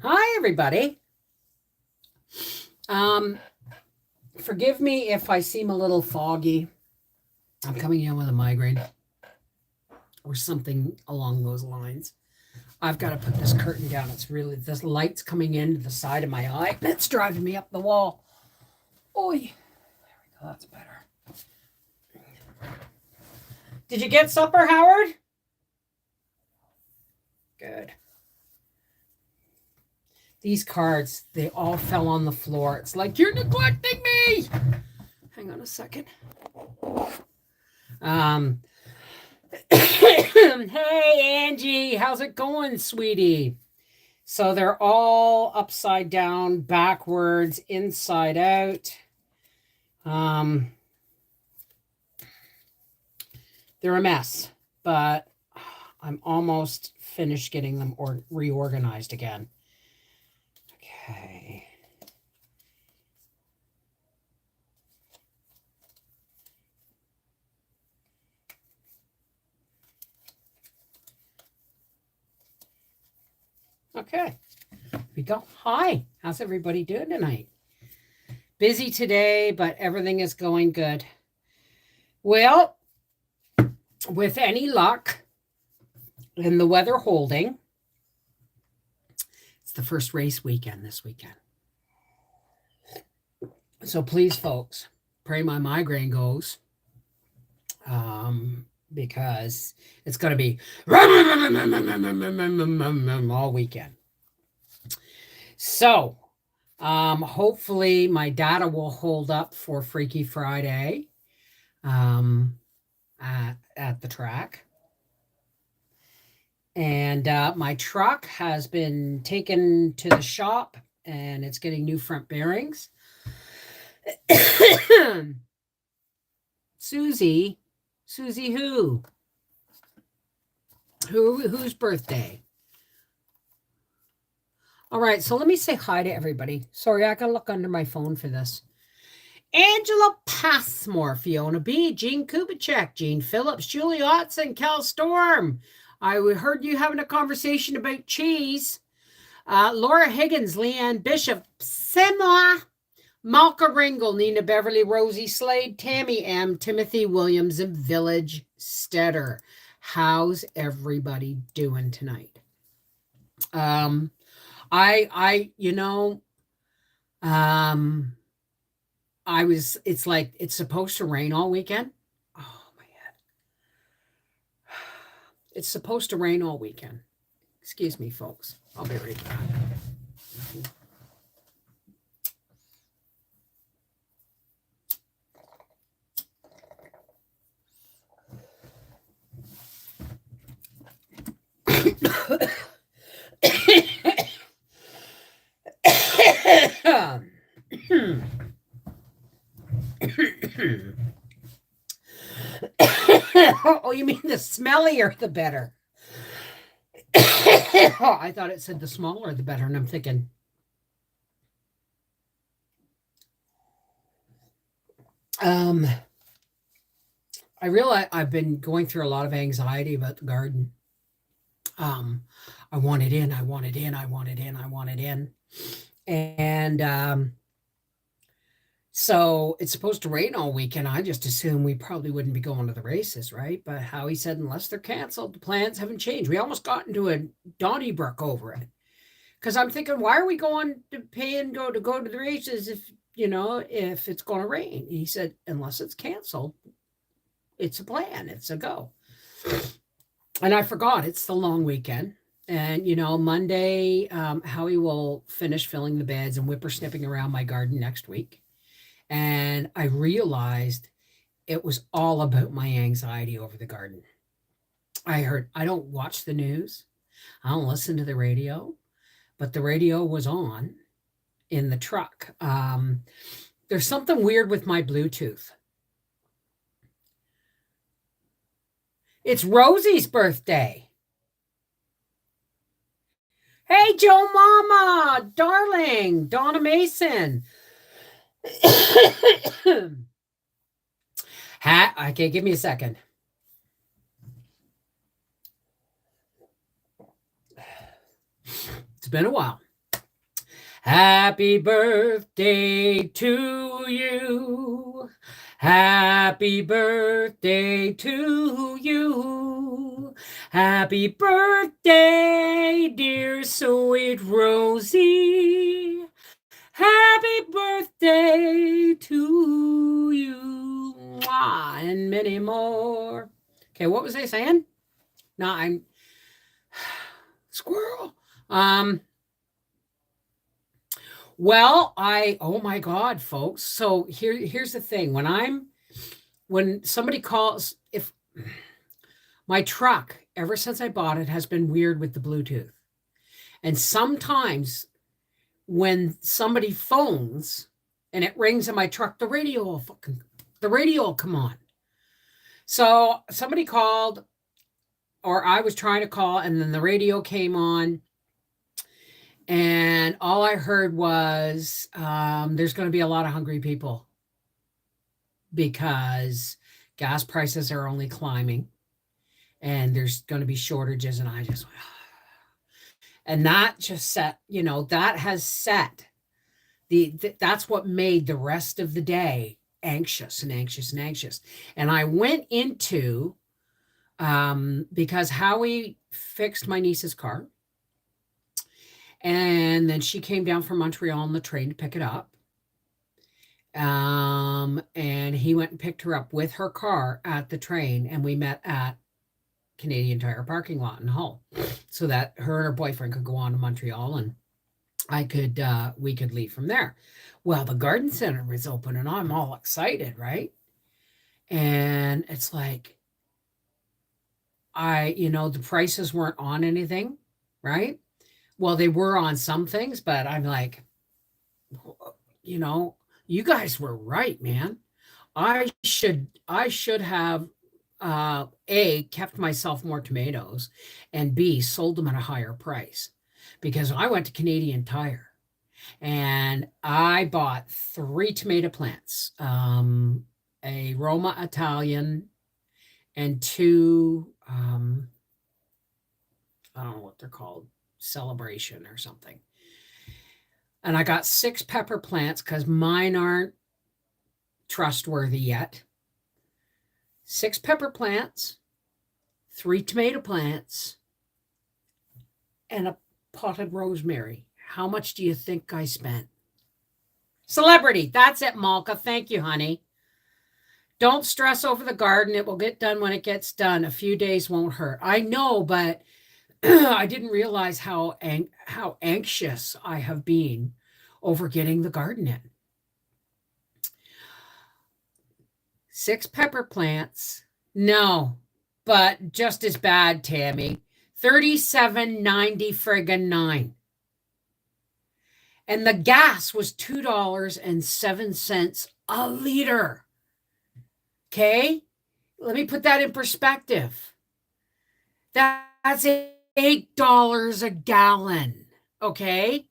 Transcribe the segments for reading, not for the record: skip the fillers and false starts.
Hi, everybody. Forgive me if I seem a little foggy. I'm coming in with a migraine or something along those lines. I've got to put this curtain down. It's really, this light's coming into the side of my eye. It's driving me up the wall. Oi. There we go. That's better. Did you get supper, Howard? Good. These cards, they all fell on the floor. It's like, you're neglecting me. Hang on a second. Hey, Angie, how's it going, sweetie? So they're all upside down, backwards, inside out. They're a mess, but I'm almost finished getting them reorganized again. Okay. Okay. Here we go. Hi. How's everybody doing tonight? Busy today, but everything is going good. Well, with any luck and the weather holding, it's the first race weekend this weekend. So please, folks, pray my migraine goes. Because it's going to be all weekend. So, hopefully my data will hold up for Freaky Friday at the track. And my truck has been taken to the shop and it's getting new front bearings. Susie who? Whose birthday? All right, so let me say hi to everybody. Sorry, I gotta look under my phone for this. Angela Passmore, Fiona B, Jean Kubicek, Jean Phillips, Julie Otson, Cal Storm. I heard you having a conversation about cheese. Laura Higgins, Leanne Bishop, Sema, Malka Ringle, Nina Beverly, Rosie Slade, Tammy M, Timothy Williams, and Village Stetter. How's everybody doing tonight? It's like, it's supposed to rain all weekend. Oh my God. It's supposed to rain all weekend. Excuse me, folks. I'll be right back. Oh, you mean the smellier the better? Oh, I thought it said the smaller the better, and I'm thinking, I realize I've been going through a lot of anxiety about the garden. I want it in, I want it in, I want it in, I want it in. And so it's supposed to rain all weekend. I just assumed we probably wouldn't be going to the races, right? But Howie said, unless they're canceled, the plans haven't changed. We almost got into a Donnybrook over it. Because I'm thinking, why are we going to pay and go to the races if it's going to rain? And he said, unless it's canceled, it's a plan. It's a go. And I forgot it's the long weekend. And, Monday, Howie will finish filling the beds and whippersnipping around my garden next week. And I realized it was all about my anxiety over the garden. I don't watch the news. I don't listen to the radio, but the radio was on in the truck. There's something weird with my Bluetooth. It's Rosie's birthday. Hey, Joe Mama, darling, Donna Mason. Okay, give me a second. It's been a while. Happy birthday to you. Happy birthday to you. Happy birthday, dear sweet Rosie. Happy birthday to you. Mwah, and many more. Okay, what was I saying? No, I'm squirrel. Well, oh my God, folks. So here's the thing. When somebody calls, if my truck, ever since I bought it, has been weird with the Bluetooth. And sometimes when somebody phones and it rings in my truck, the radio will come on. So somebody called, or I was trying to call, and then the radio came on. And all I heard was there's going to be a lot of hungry people because gas prices are only climbing and there's going to be shortages. And I just went, and that just set, that has set that's what made the rest of the day anxious and anxious and anxious. And I went into, because Howie fixed my niece's car. And then she came down from Montreal on the train to pick it up. And he went and picked her up with her car at the train. And we met at Canadian Tire parking lot in Hull so that her and her boyfriend could go on to Montreal and we could leave from there. Well, the garden center was open and I'm all excited, right? And it's like, the prices weren't on anything, right? Well, they were on some things, but I'm like, you guys were right, man. I should have A, kept myself more tomatoes, and B, sold them at a higher price, because I went to Canadian Tire and I bought 3 tomato plants, a Roma Italian and 2, I don't know what they're called, Celebration or something. And I got 6 pepper plants because mine aren't trustworthy yet. 6 pepper plants, 3 tomato plants, and a potted rosemary. How much do you think I spent? Celebrity. That's it, Malka. Thank you, honey. Don't stress over the garden. It will get done when it gets done. A few days won't hurt. I know, but I didn't realize how anxious I have been over getting the garden in. 6 pepper plants. No, but just as bad, Tammy. $37.90 friggin' 9. And the gas was $2.07 a liter. Okay? Let me put that in perspective. That's $8 a gallon. Okay?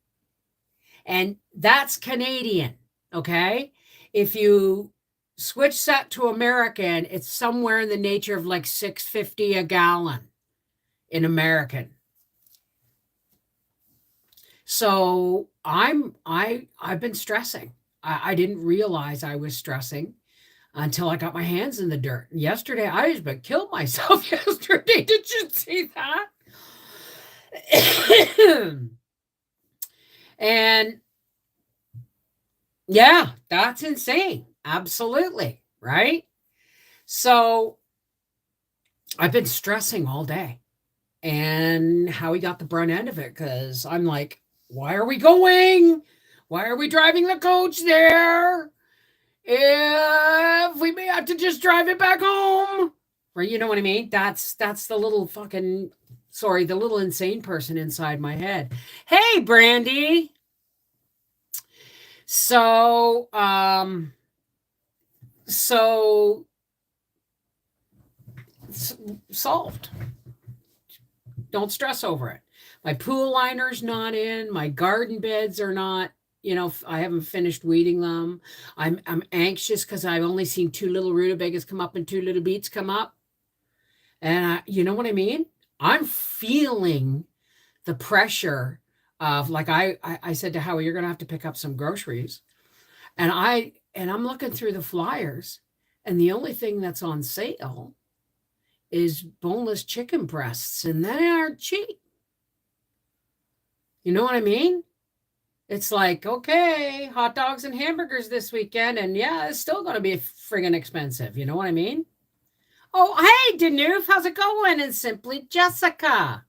And that's Canadian. Okay? If you switch that to American, it's somewhere in the nature of like $6.50 a gallon in American. So I've been stressing. I didn't realize I was stressing until I got my hands in the dirt. Yesterday, I just about killed myself yesterday. Did you see that? And yeah, that's insane. Absolutely. Right? So I've been stressing all day. And Howie got the brunt end of it because I'm like, why are we going? Why are we driving the coach there? If we may have to just drive it back home. Right? You know what I mean? That's the little the little insane person inside my head. Hey, Brandy. So solved. Don't stress over it. My pool liner's not in. My garden beds are not, I haven't finished weeding them. I'm anxious because I've only seen 2 little rutabagas come up and 2 little beets come up. And you know what I mean? I'm feeling the pressure of like I said to Howie, you're gonna have to pick up some groceries. And I'm looking through the flyers, and the only thing that's on sale is boneless chicken breasts, and they aren't cheap. You know what I mean? It's like, okay, hot dogs and hamburgers this weekend, and yeah, it's still going to be friggin' expensive. You know what I mean? Oh, hey, Danoof, how's it going? And Simply Jessica.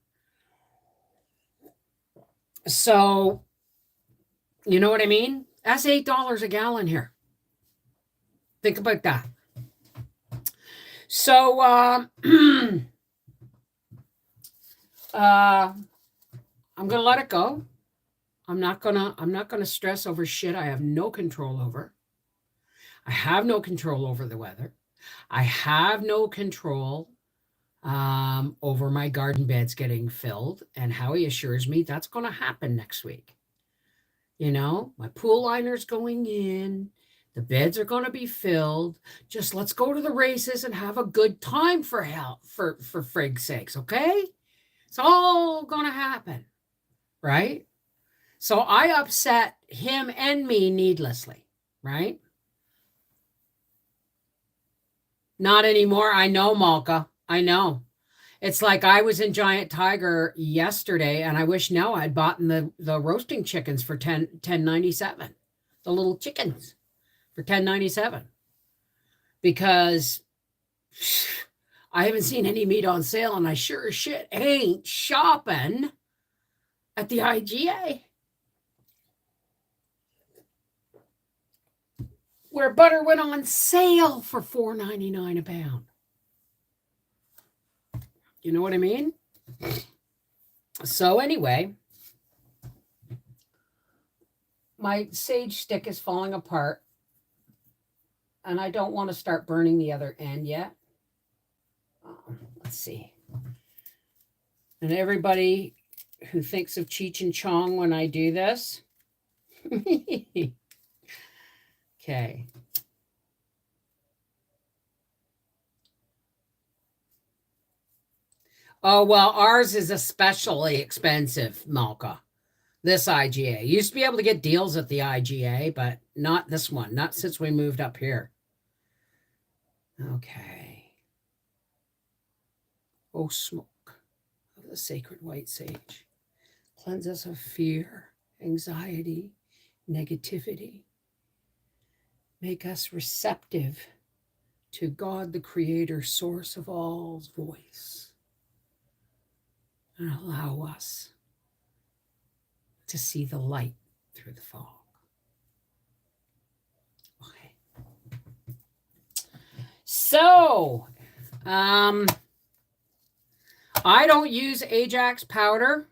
So, you know what I mean? That's $8 a gallon here. Think about that. So, I'm gonna let it go. I'm not gonna stress over shit I have no control over. I have no control over the weather. I have no control over my garden beds getting filled, and Howie assures me that's going to happen next week. You know, my pool liner's going in. The beds are going to be filled. Just let's go to the races and have a good time for frig's sakes, okay? It's all going to happen, right? So I upset him and me needlessly, right? Not anymore. I know, Malka. I know. It's like I was in Giant Tiger yesterday, and I wish now I'd bought the roasting chickens for $10.97. The little chickens for $10.97. Because I haven't seen any meat on sale, and I sure as shit ain't shopping at the IGA. Where butter went on sale for $4.99 a pound. You know what I mean? So anyway, my sage stick is falling apart, and I don't want to start burning the other end yet. Let's see. And everybody who thinks of Cheech and Chong when I do this. Okay. Oh, well, ours is especially expensive, Malka. This IGA. Used to be able to get deals at the IGA, but not this one. Not since we moved up here. Okay. Oh, smoke of the sacred white sage. Cleanse us of fear, anxiety, negativity. Make us receptive to God, the creator, source of all's voice. And allow us to see the light through the fog. Okay. So, I don't use Ajax powder.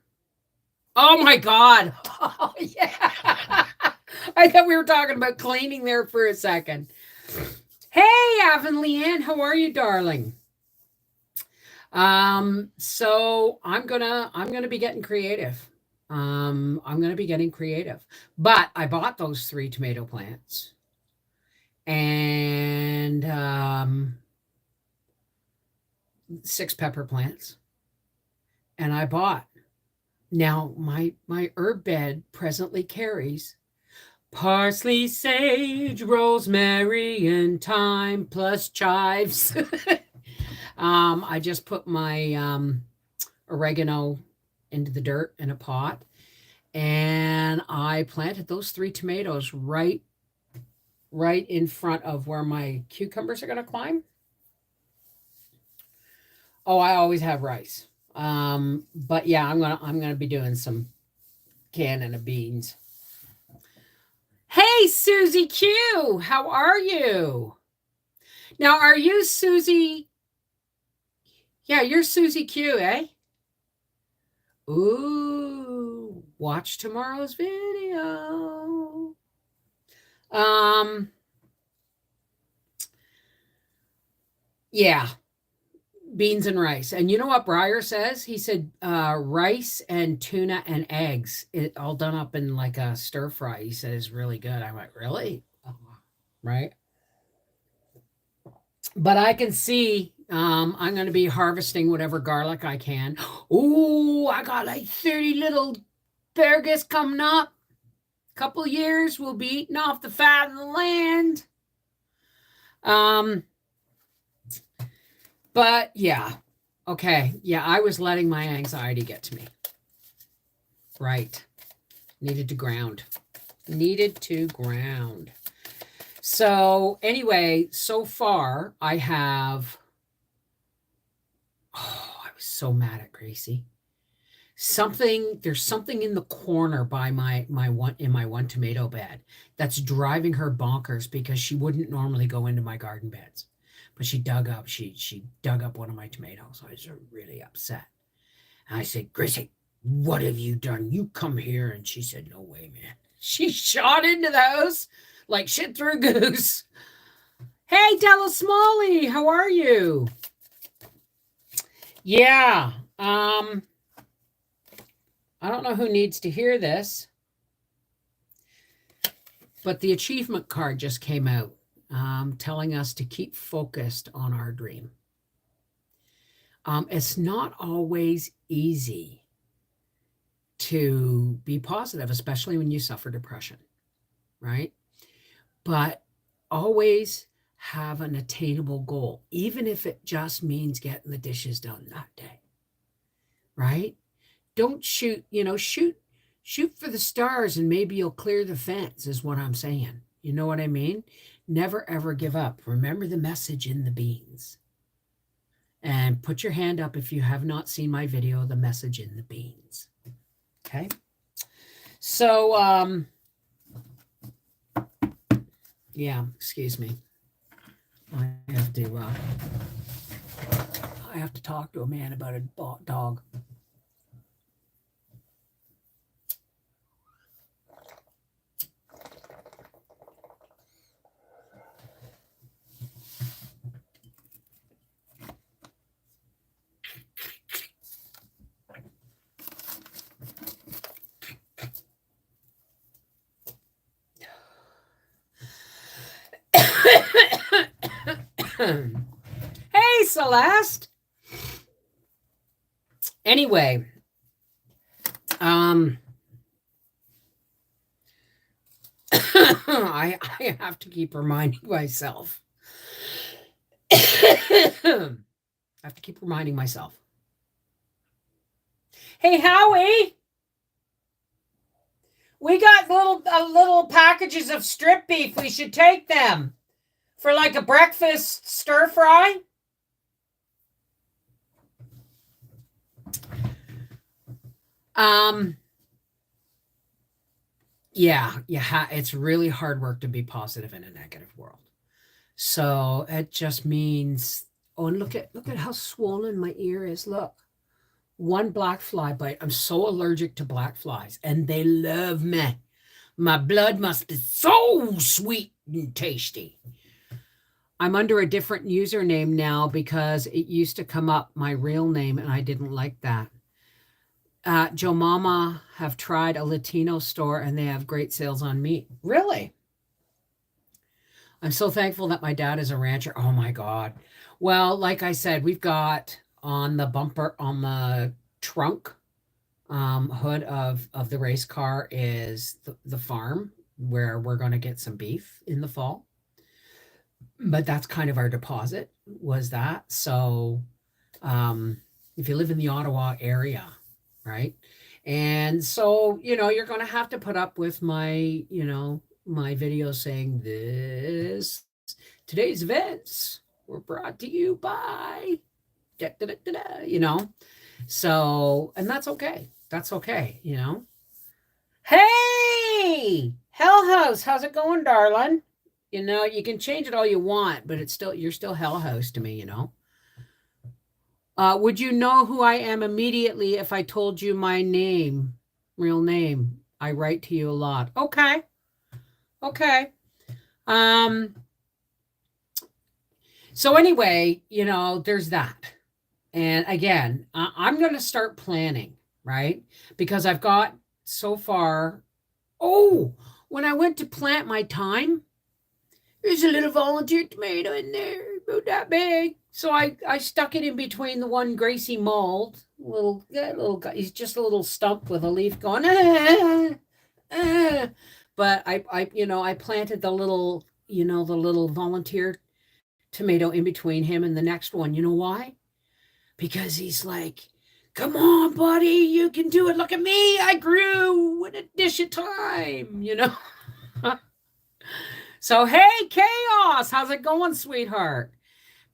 Oh my God. Oh, yeah. I thought we were talking about cleaning there for a second. Hey, Avon Leanne, how are you, darling? So I'm gonna be getting creative. I'm gonna be getting creative. But I bought those 3 tomato plants and 6 pepper plants. And I bought. Now my herb bed presently carries parsley, sage, rosemary, and thyme plus chives. I just put my oregano into the dirt in a pot, and I planted those 3 tomatoes right in front of where my cucumbers are going to climb. Oh, I always have rice. But yeah, I'm gonna be doing some canning of beans. Hey, Susie Q, how are you? Now, are you Susie? Yeah, you're Susie Q, eh? Ooh, watch tomorrow's video. Yeah, beans and rice. And you know what Breyer says? He said rice and tuna and eggs, it all done up in like a stir fry. He said is really good. I'm like, really? Right? But I can see I'm going to be harvesting whatever garlic I can. Ooh, I got like 30 little asparagus coming up. Couple years, we'll be eating off the fat of the land. But yeah, okay. Yeah, I was letting my anxiety get to me. Right. Needed to ground. So anyway, so far I have, I was so mad at Gracie. There's something in the corner by my one tomato bed that's driving her bonkers because she wouldn't normally go into my garden beds. But she dug up one of my tomatoes. I was really upset. And I said, Gracie, what have you done? You come here. And she said, no way, man. She shot into the house like shit through a goose. Hey, Della Smalley, how are you? Yeah. I don't know who needs to hear this, but the achievement card just came out telling us to keep focused on our dream. It's not always easy to be positive, especially when you suffer depression, right? But always have an attainable goal, even if it just means getting the dishes done that day, right? Don't shoot for the stars and maybe you'll clear the fence is what I'm saying. You know what I mean? Never, ever give up. Remember the message in the beans. And put your hand up if you have not seen my video, The Message in the Beans. Okay? So, yeah, excuse me. I have to talk to a man about a dog. Hey, Celeste. Anyway, I have to keep reminding myself. I have to keep reminding myself. Hey, Howie. We got little packages of strip beef. We should take them for like a breakfast stir fry. Yeah, it's really hard work to be positive in a negative world. So it just means, oh, and look at how swollen my ear is. Look, one black fly bite. I'm so allergic to black flies, and they love me. My blood must be so sweet and tasty. I'm under a different username now because it used to come up my real name, and I didn't like that. Joe Mama have tried a Latino store, and they have great sales on meat. Really? I'm so thankful that my dad is a rancher. Oh, my God. Well, like I said, we've got on the bumper, on the trunk hood of the race car is the farm where we're going to get some beef in the fall. But that's kind of our deposit, was that. So if you live in the Ottawa area, right? And so, you're going to have to put up with my, my video saying today's events were brought to you by, So, and that's okay. That's okay, Hey, Hell House, how's it going, darling? You can change it all you want, but you're still Hell House to me, Would you know who I am immediately if I told you my real name? I write to you a lot. Okay. So anyway, there's that. And again, I'm going to start planning, right? Because I've got so far. Oh, when I went to plant my thyme, there's a little volunteer tomato in there, about that big. So I stuck it in between the one Gracie mauled little guy. He's just a little stump with a leaf going. Ah, ah. But I planted the little volunteer tomato in between him and the next one. You know why? Because he's like, come on, buddy, you can do it. Look at me. I grew in a dish of time. So, hey, Chaos, how's it going, sweetheart?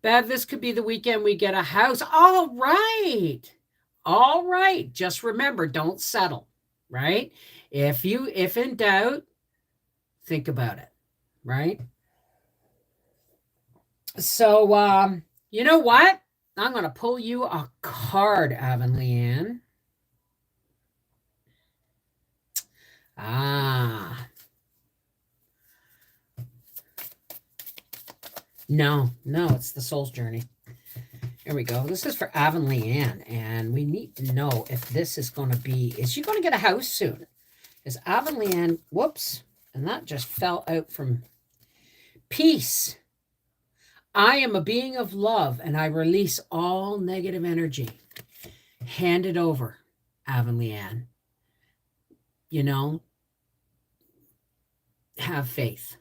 Bev, this could be the weekend we get a house. All right. All right. Just remember, don't settle, right? If in doubt, think about it, right? So, you know what? I'm going to pull you a card, Avonlea Ann. No, it's the Soul's Journey. Here we go. This is for Avonlea Ann, and we need to know if this is going to be, is she going to get a house soon? Is Avonlea Ann, whoops, and that just fell out from peace. I am a being of love, and I release all negative energy. Hand it over, Avonlea Ann. Have faith.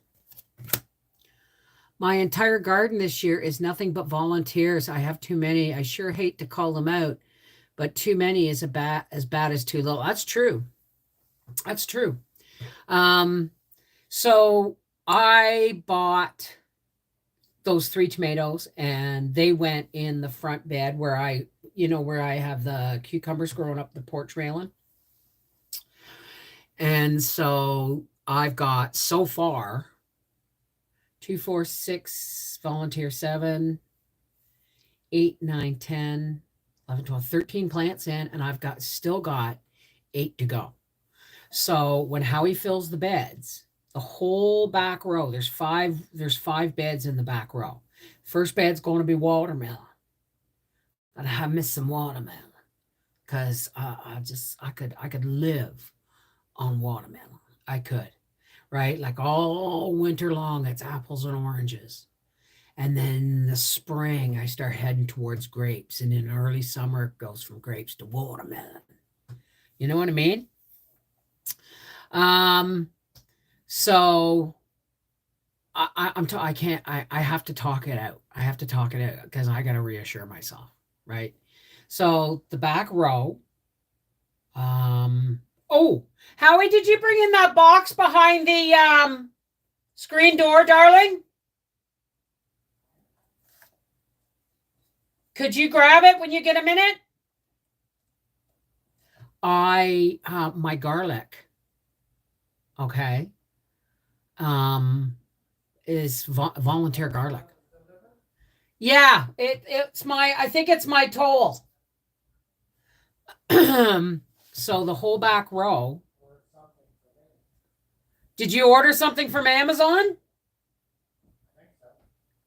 My entire garden this year is nothing but volunteers. I have too many. I sure hate to call them out, but too many is as bad as too little. That's true. That's true. So I bought those 3 tomatoes, and they went in the front bed where I have the cucumbers growing up the porch railing. And so I've got so far 2, 4, 6, volunteer 7, 8, 9, 10, 11, 12, 13 plants in, and I've still got 8 to go. So when Howie fills the beds, the whole back row, there's 5 beds in the back row. First bed's going to be watermelon. And I miss some watermelon because I could live on watermelon. I could, right? Like all winter long, it's apples and oranges. And then the spring, I start heading towards grapes. And in early summer, it goes from grapes to watermelon. You know what I mean? So I have to talk it out. I have to talk it out because I got to reassure myself, right? So the back row, oh, Howie, did you bring in that box behind the screen door, darling? Could you grab it when you get a minute? My garlic, okay, is volunteer garlic. Yeah, I think it's my toll. So the whole back row. Did you order something from Amazon?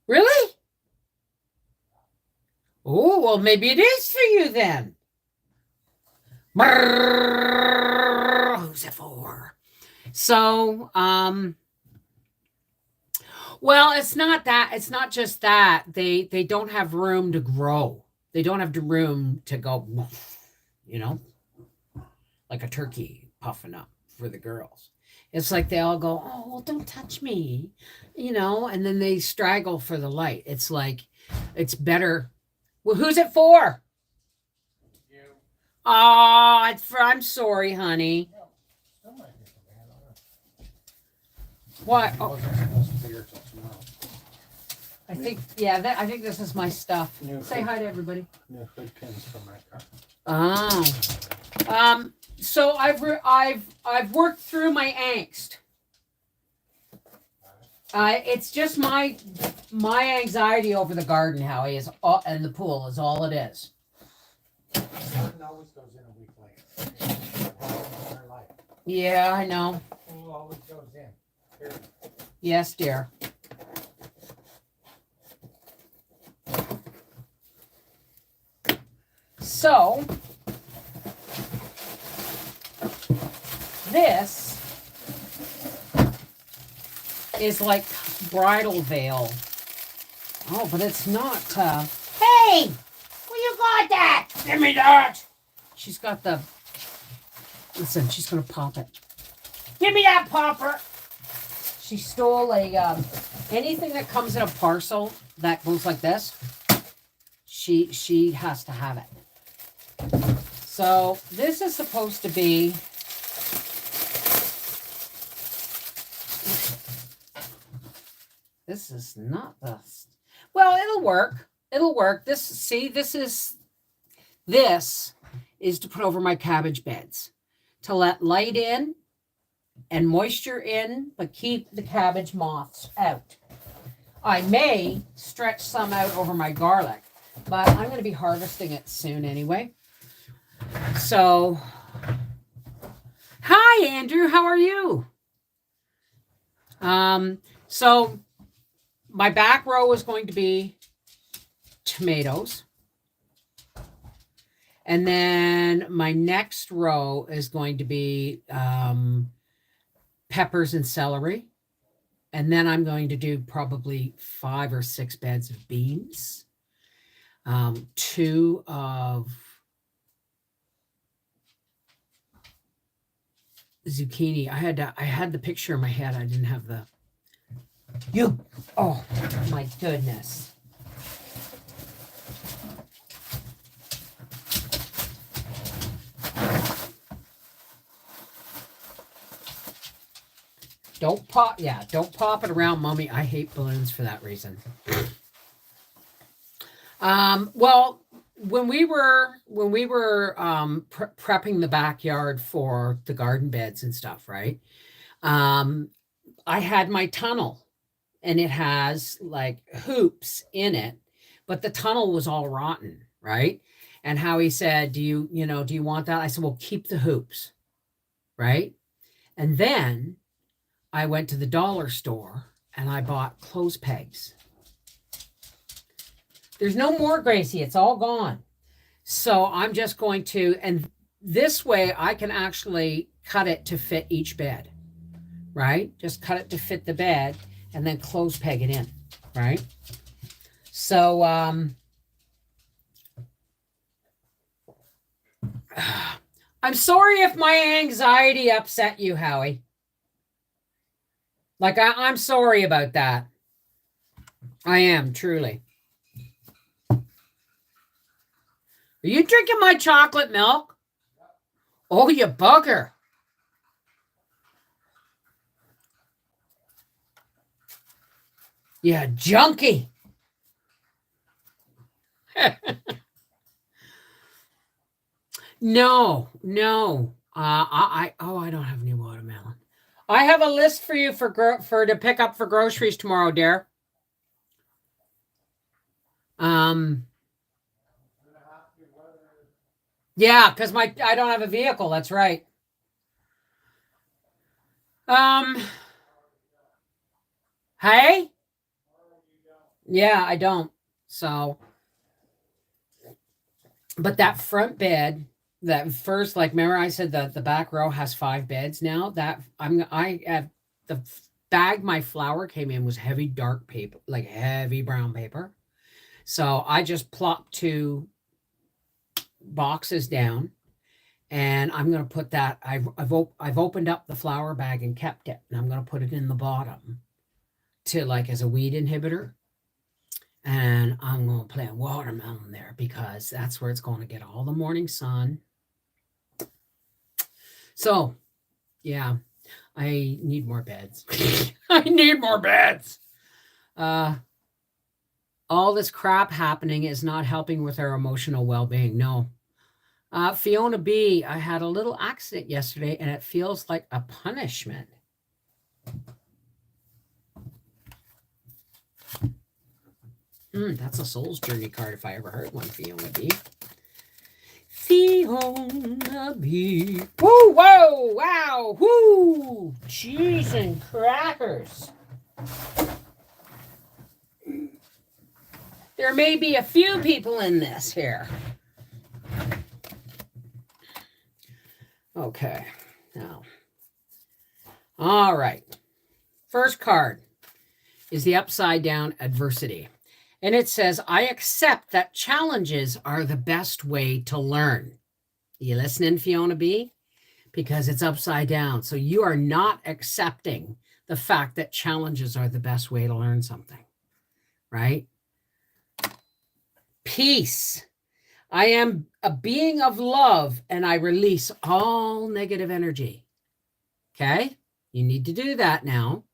Really? Oh, well, maybe it is for you then. Who's it for? So, well, it's not that. It's not just that. They don't have room to grow. They don't have the room to go, like a turkey puffing up for the girls. It's like they all go, oh, well, don't touch me, and then they straggle for the light. It's like, it's better. Well, who's it for? You. Oh, I'm sorry, honey. What? Oh. I think this is my stuff. Say hi to everybody. New hood pins for my car. Oh. So I've worked through my angst. It's just my anxiety over the garden, Howie, and the pool is all it is. Garden always goes in a week later. Yeah, I know. Pool always goes in. Here. Yes, dear. So this is like bridal veil. Oh, but it's not. Hey, what you got want that. Give me that. She's got the, listen, she's going to pop it. Give me that popper. She stole anything that comes in a parcel that goes like this. She has to have it. So this is supposed to be, this is not the, well, it'll work. It'll work. This is to put over my cabbage beds to let light in and moisture in, but keep the cabbage moths out. I may stretch some out over my garlic, but I'm going to be harvesting it soon anyway. So, hi, Andrew. How are you? So my back row is going to be tomatoes. And then my next row is going to be peppers and celery. And then I'm going to do probably 5 or 6 beds of beans. 2 of zucchini. I had the picture in my head. I didn't have the, oh my goodness. Don't pop it around, Mommy. I hate balloons for that reason. Well, when we were prepping the backyard for the garden beds and stuff, right? I had my tunnel, and it has like hoops in it, but the tunnel was all rotten, right? And Howie said, do you want that? I said, well, keep the hoops, right? And then I went to the dollar store and I bought clothes pegs. There's no more, Gracie. It's all gone. So I'm just going to, and this way I can actually cut it to fit each bed, right? Just cut it to fit the bed and then clothes peg it in, right? So, I'm sorry if my anxiety upset you, Howie. Like, I'm sorry about that. I am, truly. Are you drinking my chocolate milk? Oh, you bugger. Yeah, junkie. No. I don't have any watermelon. I have a list for you to pick up for groceries tomorrow, dear. Yeah, because I don't have a vehicle. That's right. Hey? Yeah, I don't. So, but that front bed, that first, like, remember I said the back row has 5 beds now. That I have the bag my flour came in was heavy dark paper, like heavy brown paper. So I just plopped 2 boxes down, and I'm going to put that. I've opened up the flour bag and kept it, and I'm going to put it in the bottom to, like, as a weed inhibitor. And I'm going to plant watermelon there because that's where it's going to get all the morning sun. So, yeah, I need more beds. I need more beds. All this crap happening is not helping with our emotional well-being. No. Fiona B., I had a little accident yesterday, and it feels like a punishment. That's a Soul's Journey card if I ever heard one, Fiona B. Fiona B. Woo, whoa, wow, whoo, cheese and crackers. There may be a few people in this here. Okay, now. All right. First card is the upside down adversity. And it says, I accept that challenges are the best way to learn. You listening, Fiona B? Because it's upside down. So you are not accepting the fact that challenges are the best way to learn something, right? Peace. I am a being of love and I release all negative energy. Okay? You need to do that now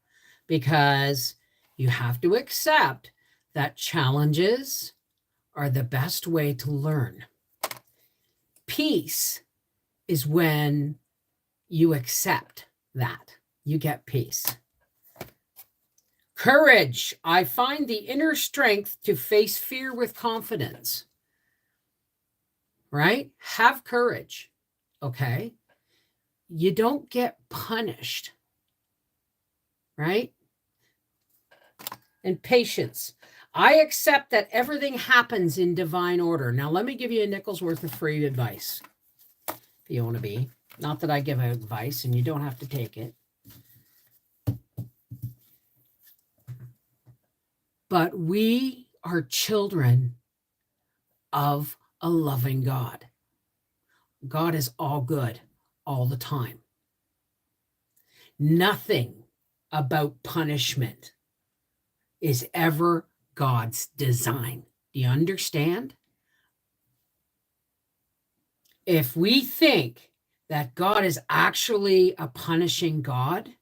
because you have to accept that challenges are the best way to learn. Peace is when you accept that. You get peace. Courage. I find the inner strength to face fear with confidence. Right? Have courage. Okay? You don't get punished. Right? And patience. I accept that everything happens in divine order. Now, let me give you a nickel's worth of free advice, Fiona B. Not that I give advice and you don't have to take it. But we are children of a loving God. God is all good all the time. Nothing about punishment is ever God's design. Do you understand? If we think that God is actually a punishing God,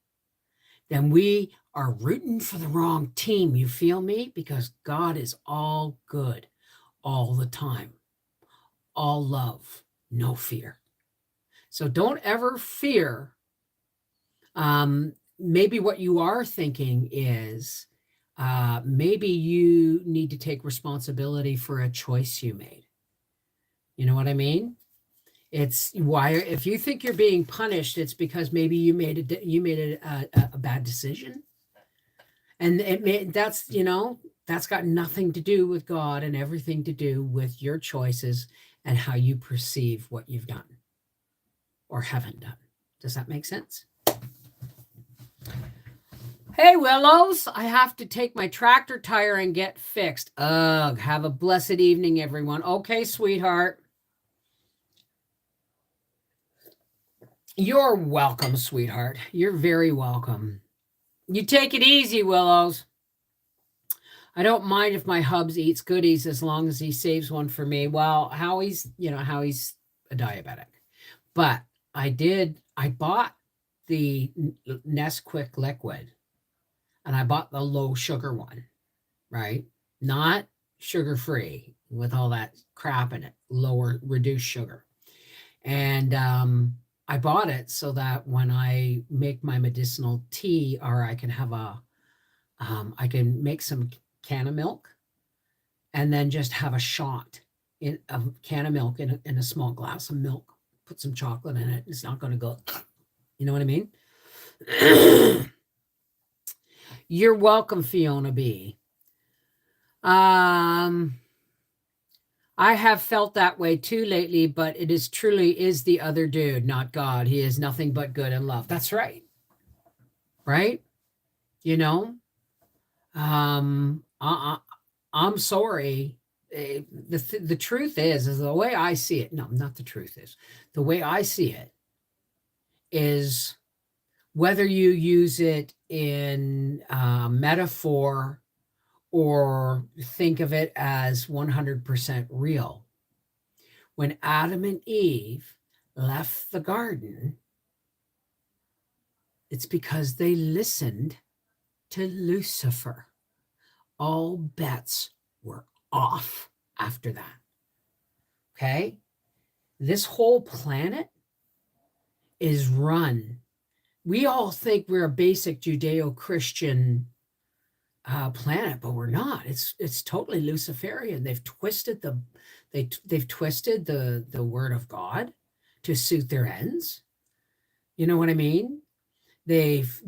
then we are rooting for the wrong team. You feel me? Because God is all good all the time. All love, no fear. So don't ever fear. Maybe what you are thinking is maybe you need to take responsibility for a choice you made. You know what I mean? It's why if you think you're being punished, it's because maybe you made a bad decision, and that's got nothing to do with God and everything to do with your choices and how you perceive what you've done or haven't done. Does that make sense? Hey, Willows, I have to take my tractor tire and get fixed. Ugh, have a blessed evening, everyone. Okay, sweetheart. You're welcome, sweetheart. You're very welcome. You take it easy, Willows. I don't mind if my hubs eats goodies as long as he saves one for me. Well, Howie's a diabetic. But I bought the Nesquik liquid and I bought the low sugar one, right? Not sugar-free with all that crap in it, lower reduced sugar. And I bought it so that when I make my medicinal tea, or I can have I can make some can of milk and then just have a shot in a can of milk in a small glass of milk, put some chocolate in it. It's not going to go, you know what I mean? You're welcome, Fiona B. I have felt that way too lately, but it is truly the other dude, not God. He is nothing but good and love. That's right. Right? I'm sorry. The truth is the way I see it. No, not the truth is. The way I see it is whether you use it in metaphor or think of it as 100% real. When Adam and Eve left the garden, it's because they listened to Lucifer. All bets were off after that. Okay? This whole planet is run. We all think we're a basic Judeo-Christian planet, but we're not. It's totally Luciferian. They've twisted the word of God to suit their ends. You know what I mean? They've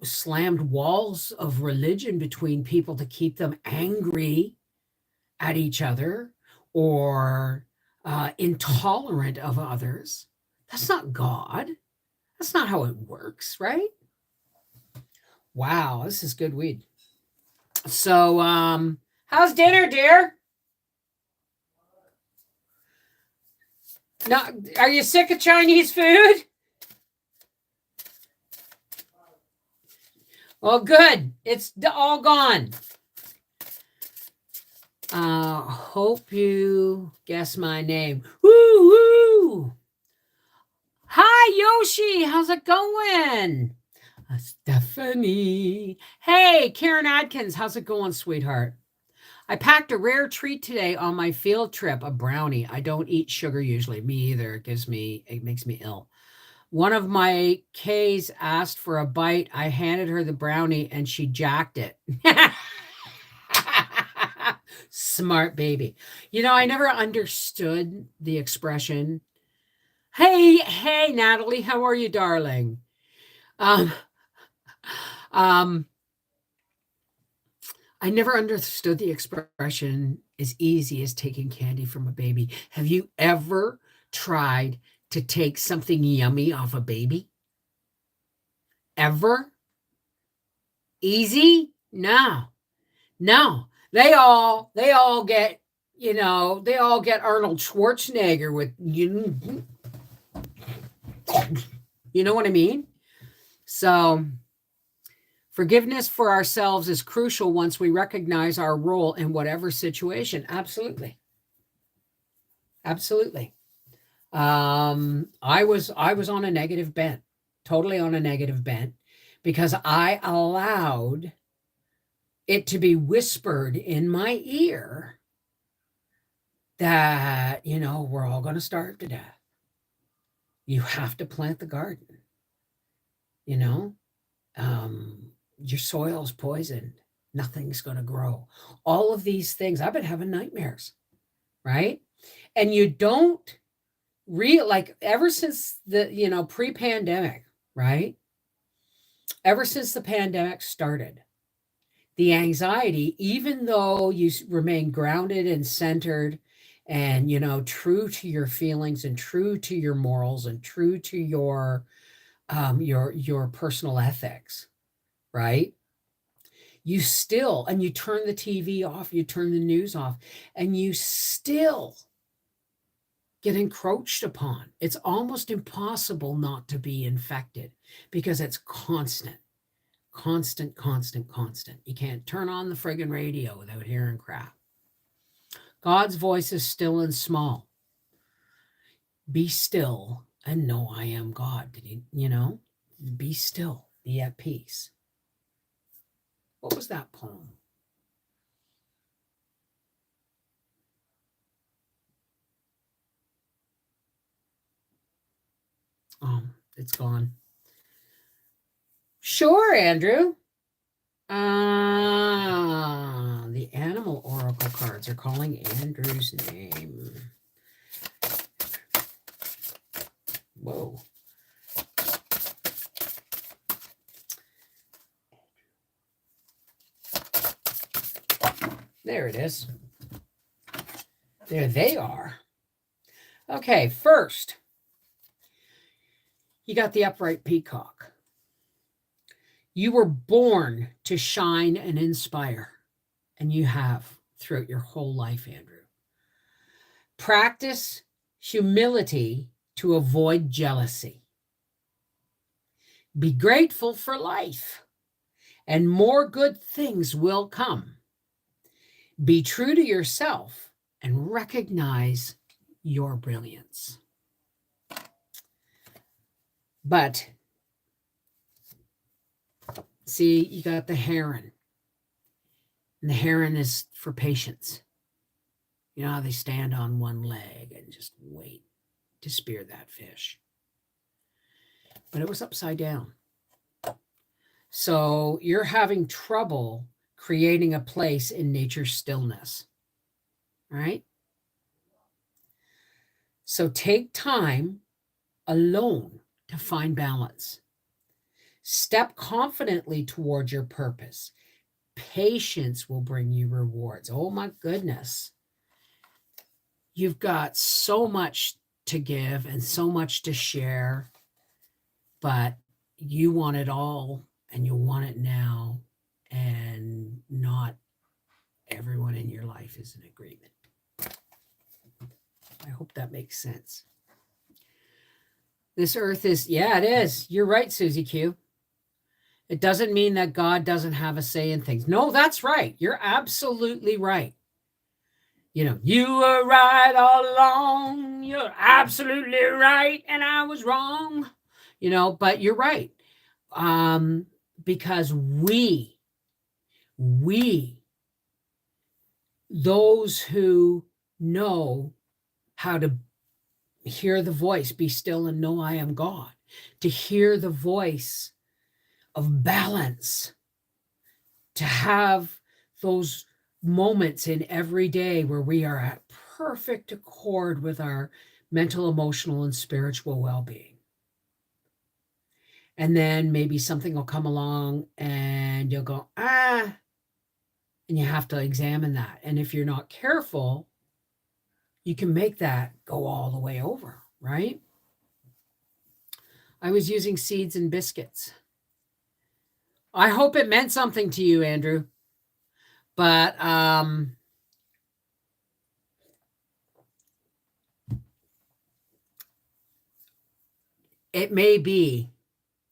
slammed walls of religion between people to keep them angry at each other or intolerant of others. That's not God. That's not how it works, right? Wow, this is good weed. So, How's dinner, dear? No, are you sick of Chinese food? Oh, good. It's all gone. Hope you guess my name. Woo woo. Hi, Yoshi. How's it going? Stephanie. Hey, Karen Adkins. How's it going, sweetheart? I packed a rare treat today on my field trip, a brownie. I don't eat sugar usually. Me either. It makes me ill. One of my Ks asked for a bite. I handed her the brownie and she jacked it. Smart baby. I never understood the expression. Hey, Natalie, how are you, darling? I never understood the expression as easy as taking candy from a baby. Have you ever tried to take something yummy off a baby? Ever? Easy? No. They all get, they all get Arnold Schwarzenegger with, you know what I mean? So forgiveness for ourselves is crucial once we recognize our role in whatever situation. Absolutely. I was on a negative bent, totally on a negative bent, because I allowed it to be whispered in my ear that, we're all going to starve to death. You have to plant the garden. Your soil's poisoned. Nothing's going to grow. All of these things. I've been having nightmares, right? And you don't ever since the, pre-pandemic, right? Ever since the pandemic started, the anxiety, even though you remain grounded and centered and, true to your feelings and true to your morals and true to your personal ethics, right? You still, and you turn the TV off, you turn the news off, and you still get encroached upon. It's almost impossible not to be infected because it's constant. You can't turn on the friggin' radio without hearing crap. God's voice is still and small. Be still and know I am God. Be still, be at peace. What was that poem? Oh, it's gone. Sure, Andrew. The animal oracle cards are calling Andrew's name. Whoa. There it is. There they are. Okay, first, you got the upright peacock. You were born to shine and inspire, and you have throughout your whole life, Andrew. Practice humility to avoid jealousy. Be grateful for life, and more good things will come. Be true to yourself and recognize your brilliance. But see, you got the heron. And the heron is for patience. You know how they stand on one leg and just wait to spear that fish. But it was upside down. So you're having trouble creating a place in nature's stillness. Right? So take time alone to find balance. Step confidently towards your purpose. Patience will bring you rewards. Oh my goodness. You've got so much to give and so much to share, but you want it all and you want it now and not everyone in your life is in agreement. I hope that makes sense. This earth is, yeah, it is. You're right, Susie Q. It doesn't mean that God doesn't have a say in things. No, that's right. You're absolutely right. You were right all along. You're absolutely right, and I was wrong. But you're right. Because we, those who know how to hear the voice, be still and know I am God, to hear the voice of balance, to have those moments in every day where we are at perfect accord with our mental, emotional, and spiritual well-being. And then maybe something will come along and you'll go, and you have to examine that. And if you're not careful, you can make that go all the way over, right? I was using seeds and biscuits. I hope it meant something to you, Andrew. But it may be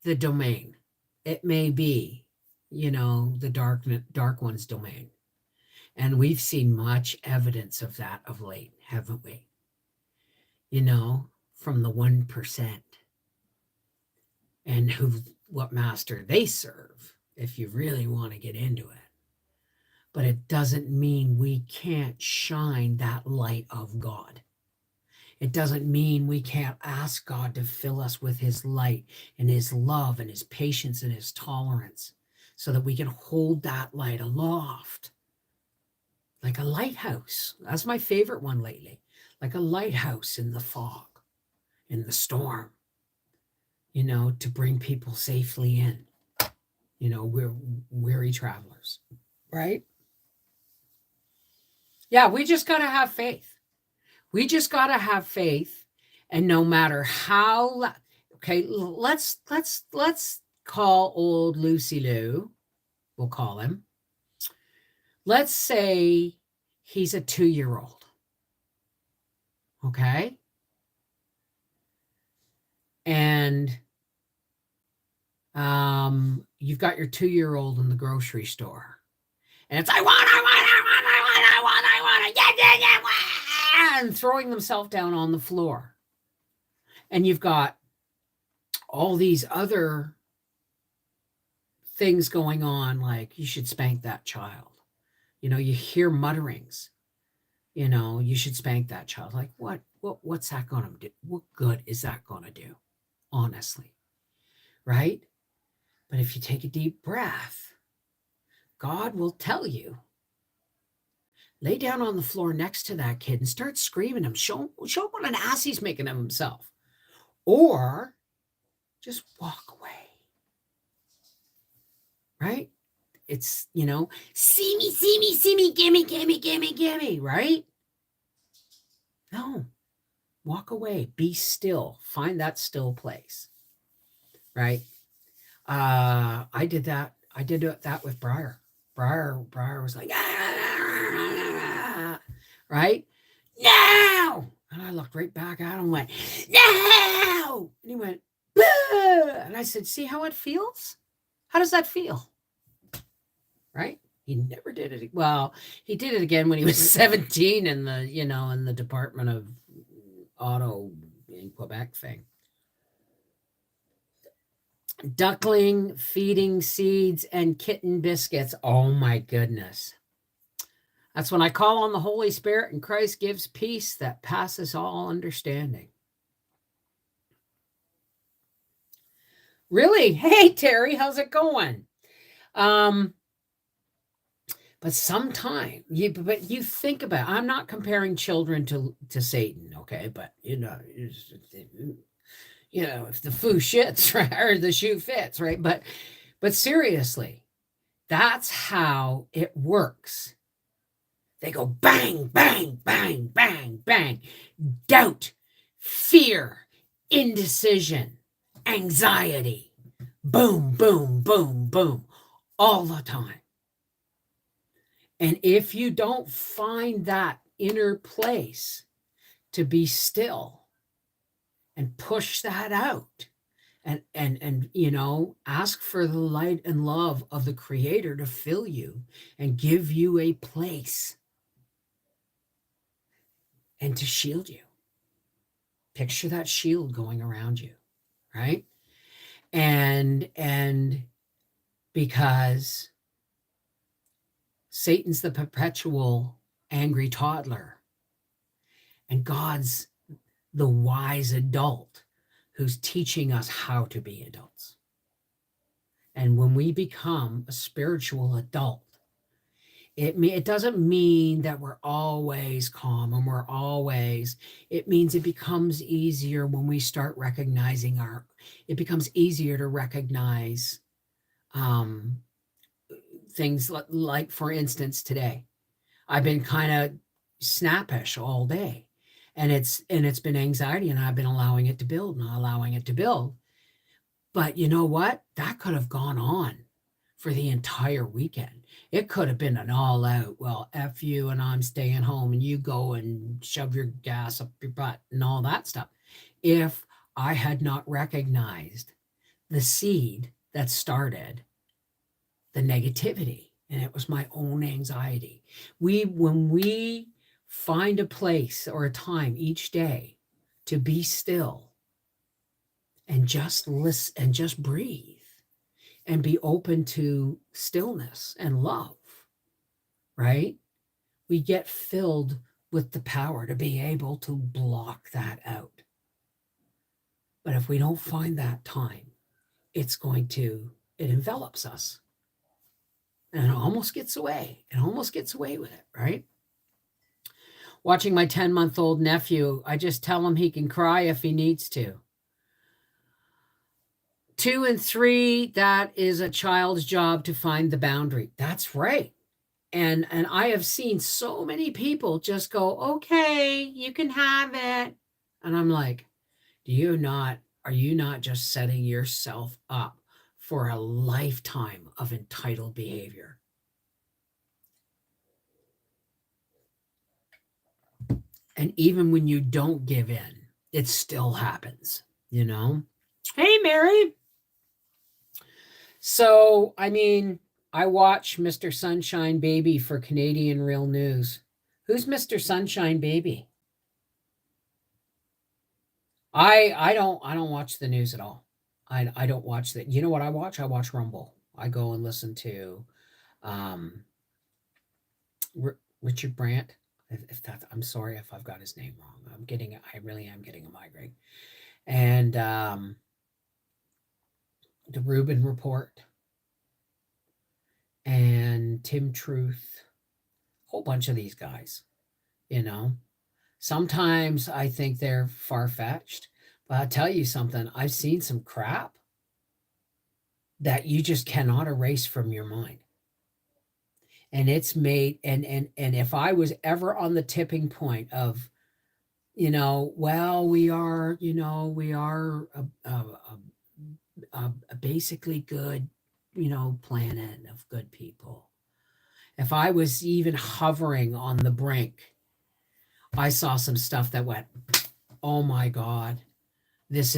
the domain. It may be, the dark one's domain. And we've seen much evidence of that of late, haven't we? From the 1%. And what master they serve, if you really want to get into it. But it doesn't mean we can't shine that light of God. It doesn't mean we can't ask God to fill us with his light and his love and his patience and his tolerance so that we can hold that light aloft. Like a lighthouse. That's my favorite one lately. Like a lighthouse in the fog, in the storm, to bring people safely in. We're weary travelers, right? Yeah, we just got to have faith. We just got to have faith. And no matter how, okay, let's call old Lucy Lou, we'll call him. Let's say he's a 2-year-old. Okay? And you've got your 2-year-old in the grocery store. And it's, I want, and throwing themselves down on the floor. And you've got all these other things going on, like you should spank that child. You hear mutterings, you should spank that child. Like, what's that going to do? What good is that going to do? Honestly, right? But if you take a deep breath, God will tell you, lay down on the floor next to that kid and start screaming him. Show him what an ass he's making of himself. Or just walk away. Right? It's, see me, gimme, right? No. Walk away. Be still. Find that still place. Right? I did that. I did that with Briar. Briar was like, right? No! And I looked right back at him and went, no! And he went, bah! And I said, see how it feels? How does that feel? Right? He never did it. Well, he did it again when he was 17 in the, in the Department of Auto in Quebec thing. Duckling, feeding seeds, and kitten biscuits. Oh my goodness. That's when I call on the Holy Spirit and Christ gives peace that passes all understanding. Really? Hey, Terry, how's it going? But sometime, you think about it. I'm not comparing children to Satan, okay? But, if the foo shits, right, or the shoe fits, right? But seriously, that's how it works. They go bang, bang, bang, bang, bang. Doubt, fear, indecision, anxiety. Boom, boom, boom, boom. All the time. And if you don't find that inner place to be still and push that out, and ask for the light and love of the creator to fill you and give you a place and to shield you. Picture that shield going around you, right? And because Satan's the perpetual angry toddler and God's the wise adult who's teaching us how to be adults. And when we become a spiritual adult, it doesn't mean that we're always calm and it means it becomes easier when we start recognizing it becomes easier to recognize things like, for instance, today, I've been kind of snappish all day, and it's been anxiety, and I've been allowing it to build. But you know what? That could have gone on for the entire weekend. It could have been an all out, well, F you and I'm staying home and you go and shove your gas up your butt and all that stuff. If I had not recognized the seed that started the negativity, and it was my own anxiety. When we find a place or a time each day to be still and just listen and just breathe and be open to stillness and love, right? We get filled with the power to be able to block that out. But if we don't find that time, it envelops us. And it almost gets away. With it, right? Watching my 10-month-old nephew, I just tell him he can cry if he needs to. 2 and 3, that is a child's job to find the boundary. That's right. And I have seen so many people just go, okay, you can have it. And I'm like, are you not just setting yourself up for a lifetime of entitled behavior? And even when you don't give in, it still happens, Hey, Mary. So, I watch Mr. Sunshine Baby for Canadian Real News. Who's Mr. Sunshine Baby? I don't watch the news at all. I don't watch that. You know what I watch? I watch Rumble. I go and listen to Richard Brandt. I'm sorry if I've got his name wrong. I really am getting a migraine. And the Rubin Report and Tim Truth, a whole bunch of these guys, Sometimes I think they're far-fetched, but I'll tell you something. I've seen some crap that you just cannot erase from your mind. And it's made, and if I was ever on the tipping point of, well, we are a basically good, planet of good people. If I was even hovering on the brink, I saw some stuff that went, oh my God, this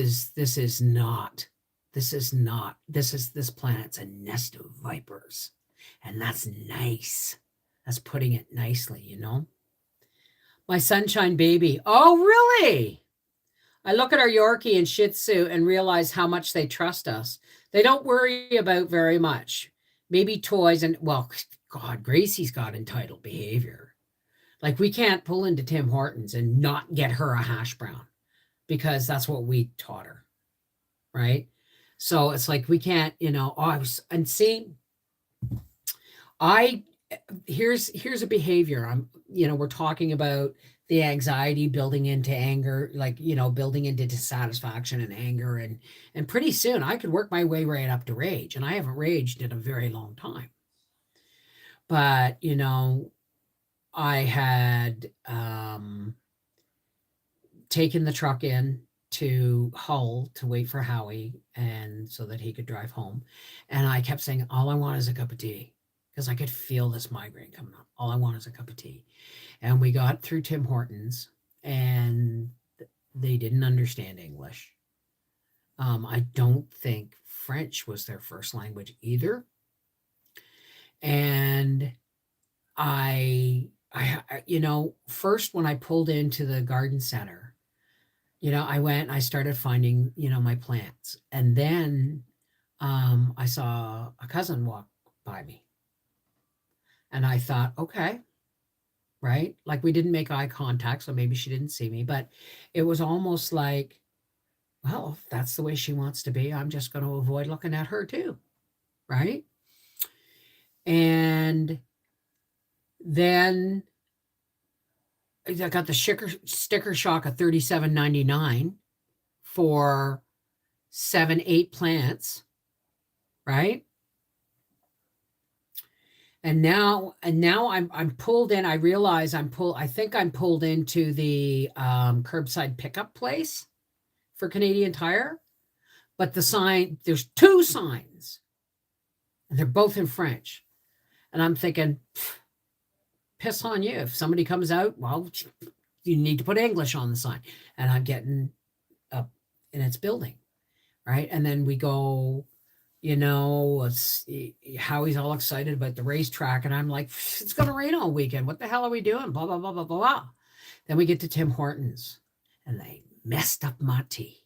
planet's a nest of vipers. And that's nice. That's putting it nicely, My Sunshine Baby. Oh, really? I look at our Yorkie and Shih Tzu and realize how much they trust us. They don't worry about very much. Maybe toys and, well, God, Gracie's got entitled behavior. Like, we can't pull into Tim Hortons and not get her a hash brown because that's what we taught her, right? So it's like we can't, here's a behavior. We're talking about the anxiety building into anger, building into dissatisfaction and anger. And pretty soon I could work my way right up to rage. And I haven't raged in a very long time. But, I had taken the truck in to Hull to wait for Howie and so that he could drive home. And I kept saying, all I want is a cup of tea. because I could feel this migraine coming up. All I want is a cup of tea. And we got through Tim Hortons, and they didn't understand English. I don't think French was their first language either. And first when I pulled into the garden center, I went, I started finding, my plants. And then I saw a cousin walk by me. And I thought, okay, right? Like we didn't make eye contact, so maybe she didn't see me, but it was almost like, well, if that's the way she wants to be, I'm just going to avoid looking at her too, right? And then I got the sticker shock of $37.99 for 7-8 plants, right? And now I'm pulled in. I realize I think I'm pulled into the curbside pickup place for Canadian Tire, but there's 2 signs, and they're both in French. And I'm thinking, piss on you. If somebody comes out, well, you need to put English on the sign. And I'm getting up in its building, right? And then we go, Howie's all excited about the racetrack. And I'm like, it's going to rain all weekend. What the hell are we doing? Blah, blah, blah, blah, blah. Then we get to Tim Hortons, and they messed up my tea.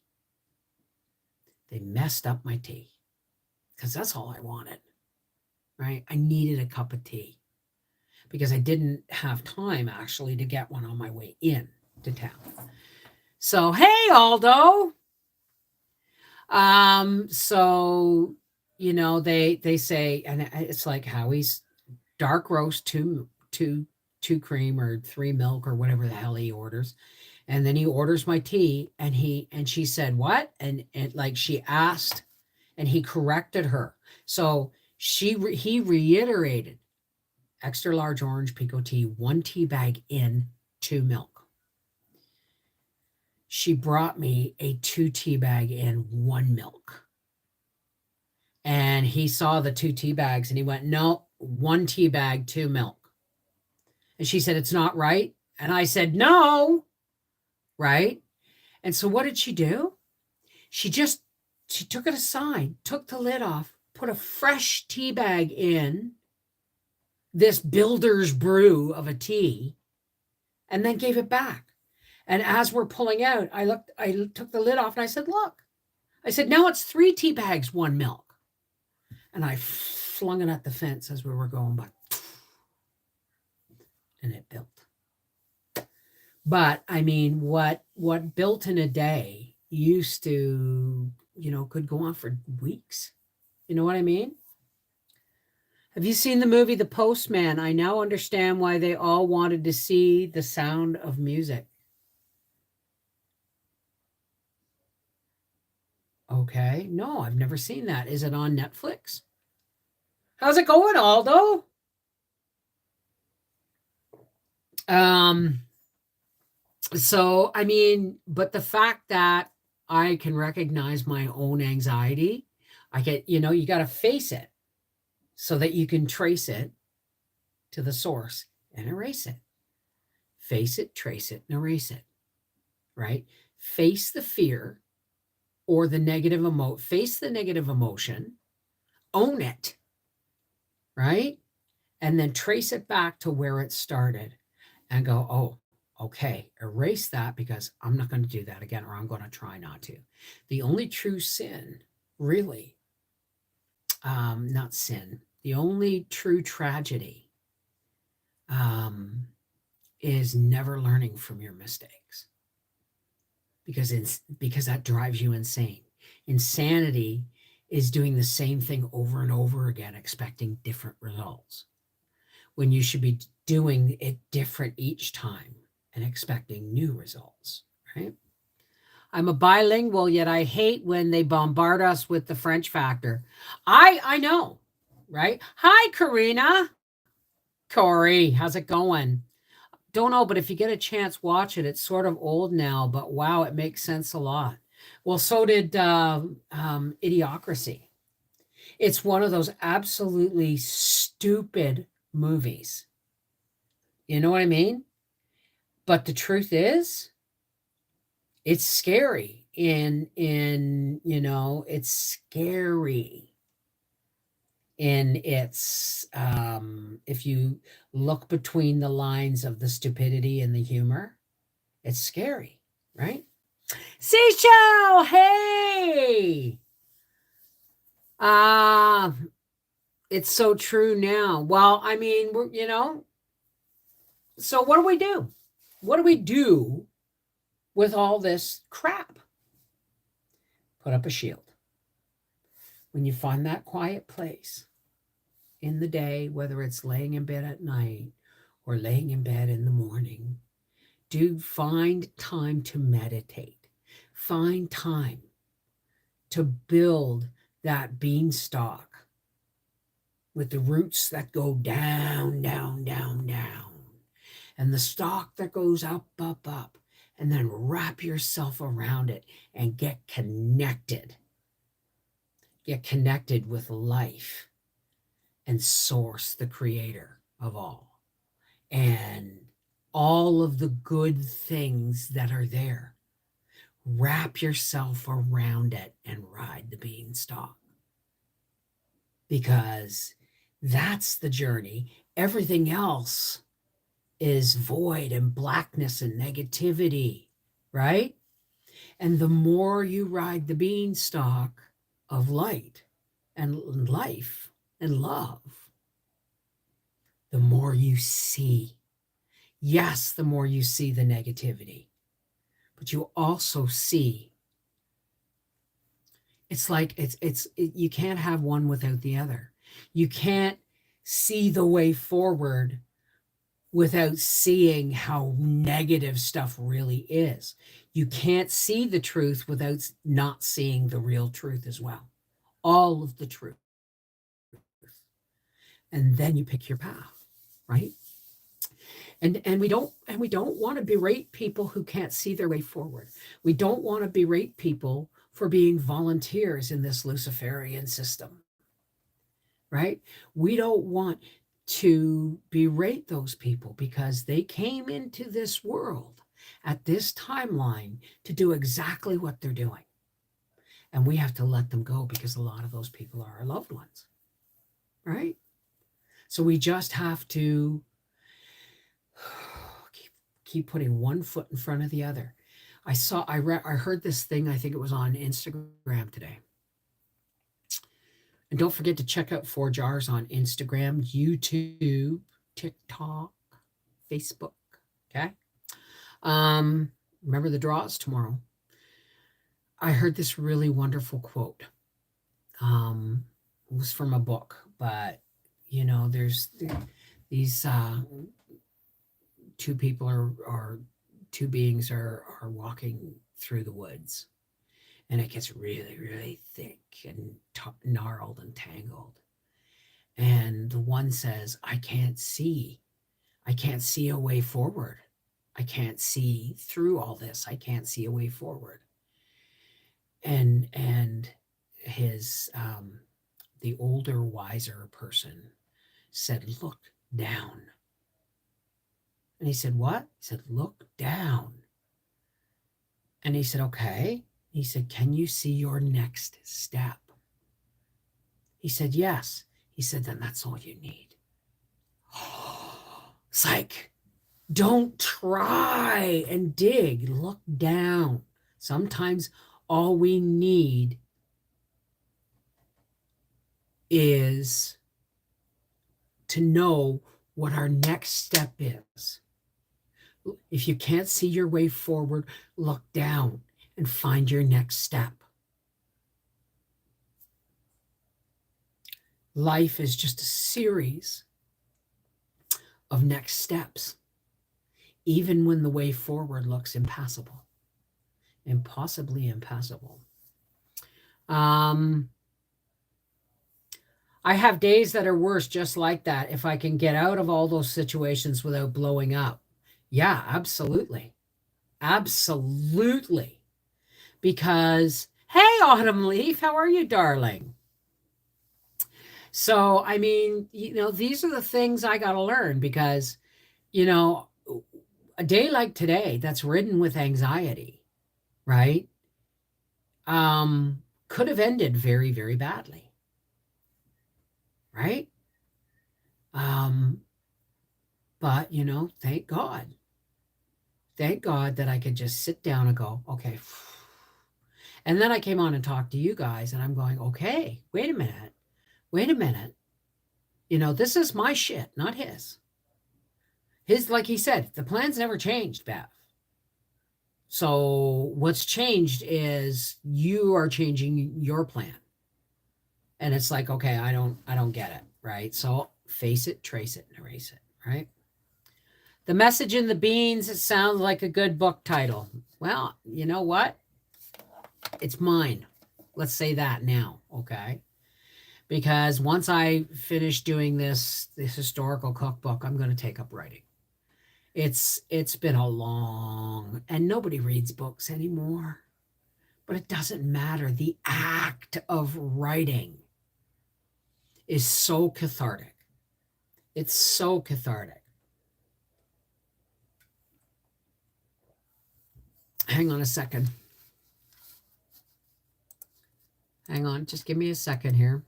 They messed up my tea because that's all I wanted, right? I needed a cup of tea because I didn't have time actually to get one on my way in to town. So, hey, Aldo. They say, and it's like Howie's dark roast, two cream or 3 milk or whatever the hell he orders. And then he orders my tea, and she said, what? And like she asked, and he corrected her. So he reiterated, extra large orange pico tea, 1 tea bag in, 2 milk. She brought me a 2 tea bag in, 1 milk. And he saw the 2 tea bags and he went, no, 1 tea bag, 2 milk. And she said, it's not right. And I said, no. Right? And so what did she do? She took it aside, took the lid off, put a fresh tea bag in this builder's brew of a tea, and then gave it back. And as we're pulling out, I took the lid off and I said, look, I said, now it's 3 tea bags, 1 milk. And I flung it at the fence as we were going by. And it built. But I mean, what built in a day used to, could go on for weeks. You know what I mean? Have you seen the movie The Postman? I now understand why they all wanted to see The Sound of Music. Okay. No, I've never seen that. Is it on Netflix? How's it going, Aldo? So, I mean, but the fact that I can recognize my own anxiety, I get, you got to face it so that you can trace it to the source and erase it. Face it, trace it, and erase it, right? Face the fear or the negative face the negative emotion, own it, right? And then trace it back to where it started and go, oh, okay, erase that because I'm not going to do that again, or I'm going to try not to. The only true sin, really, not sin, the only true tragedy is never learning from your mistakes, because that drives you insane. Insanity is doing the same thing over and over again, expecting different results, when you should be doing it different each time and expecting new results, right? I'm a bilingual, yet I hate when they bombard us with the French factor. I know, right? Hi, Karina. Corey, how's it going? Don't know, but if you get a chance, watch it. It's sort of old now, but wow, it makes sense a lot. Well, so did Idiocracy. It's one of those absolutely stupid movies. You know what I mean? But the truth is, it's scary. It's scary. And if you look between the lines of the stupidity and the humor, it's scary, right? Seashell, hey! Uh, it's so true now. Well, I mean, so what do we do? What do we do with all this crap? Put up a shield. When you find that quiet place in the day, whether it's laying in bed at night or laying in bed in the morning, do find time to meditate. Find time to build that beanstalk with the roots that go down, down, down, down, and the stalk that goes up, up, up, and then wrap yourself around it and get connected. Get connected with life and source, the creator of all, and all of the good things that are there. Wrap yourself around it and ride the beanstalk, because that's the journey. Everything else is void and blackness and negativity, right? And the more you ride the beanstalk of light and life and love, the more you see. Yes, the more you see the negativity, but you also see. It's like you can't have one without the other. You can't see the way forward without seeing how negative stuff really is. You can't see the truth without not seeing the real truth as well. All of the truth. And then you pick your path, right? And we don't want to berate people who can't see their way forward. We don't want to berate people for being volunteers in this Luciferian system, right? We don't want to berate those people because they came into this world at this timeline to do exactly what they're doing. And we have to let them go because a lot of those people are our loved ones, right? So we just have to keep putting one foot in front of the other. I heard this thing, I think it was on Instagram today. And don't forget to check out Four Jars on Instagram, YouTube, TikTok, Facebook. Okay. Remember the draws tomorrow. I heard this really wonderful quote. It was from a book, but there's these two people or two beings are walking through the woods, and it gets really, really thick and gnarled and tangled. And the one says, I can't see a way forward. I can't see through all this. I can't see a way forward. And his the older, wiser person said, look down. And he said, what? He said, look down. And he said, okay. He said, can you see your next step? He said, yes. He said, then that's all you need. It's like, don't try and dig. Look down. Sometimes all we need is to know what our next step is. If you can't see your way forward, look down and find your next step. Life is just a series of next steps, even when the way forward looks impassable, impossibly impassable. I have days that are worse, just like that, if I can get out of all those situations without blowing up. Yeah, absolutely. Absolutely. Because, hey, Autumn Leaf, how are you, darling? So, I mean, these are the things I got to learn because, you know, a day like today that's ridden with anxiety, right? Could have ended very, very badly, right? Um, but, thank God. Thank God that I could just sit down and go, okay. And then I came on and talked to you guys, and I'm going, okay, wait a minute. Wait a minute. This is my shit, not his. His, like he said, the plan's never changed, Bev. So what's changed is you are changing your plan. And it's like, okay, I don't get it, right? So face it, trace it, and erase it, right? The Message in the Beans, it sounds like a good book title. Well, you know what? It's mine. Let's say that now, okay? Because once I finish doing this historical cookbook, I'm going to take up writing. It's been a long, and nobody reads books anymore. But it doesn't matter. The act of writing is so cathartic. It's so cathartic. Hang on a second. Hang on, just give me a second here.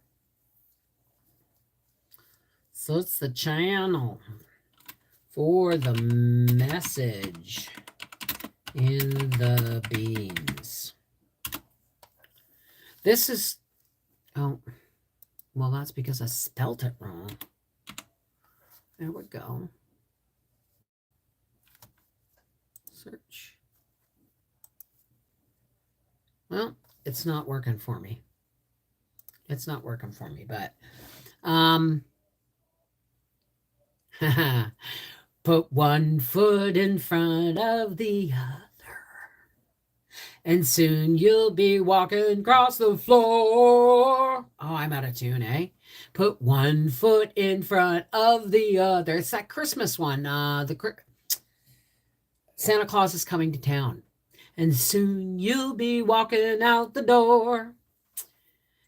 So it's the channel for the Message in the Beans. This is, well, that's because I spelt it wrong. There we go. Search. Well, it's not working for me. It's not working for me, but put one foot in front of the other, and soon you'll be walking across the floor. Oh, I'm out of tune, eh? Put one foot in front of the other. It's that Christmas one. Santa Claus is coming to town, and soon you'll be walking out the door.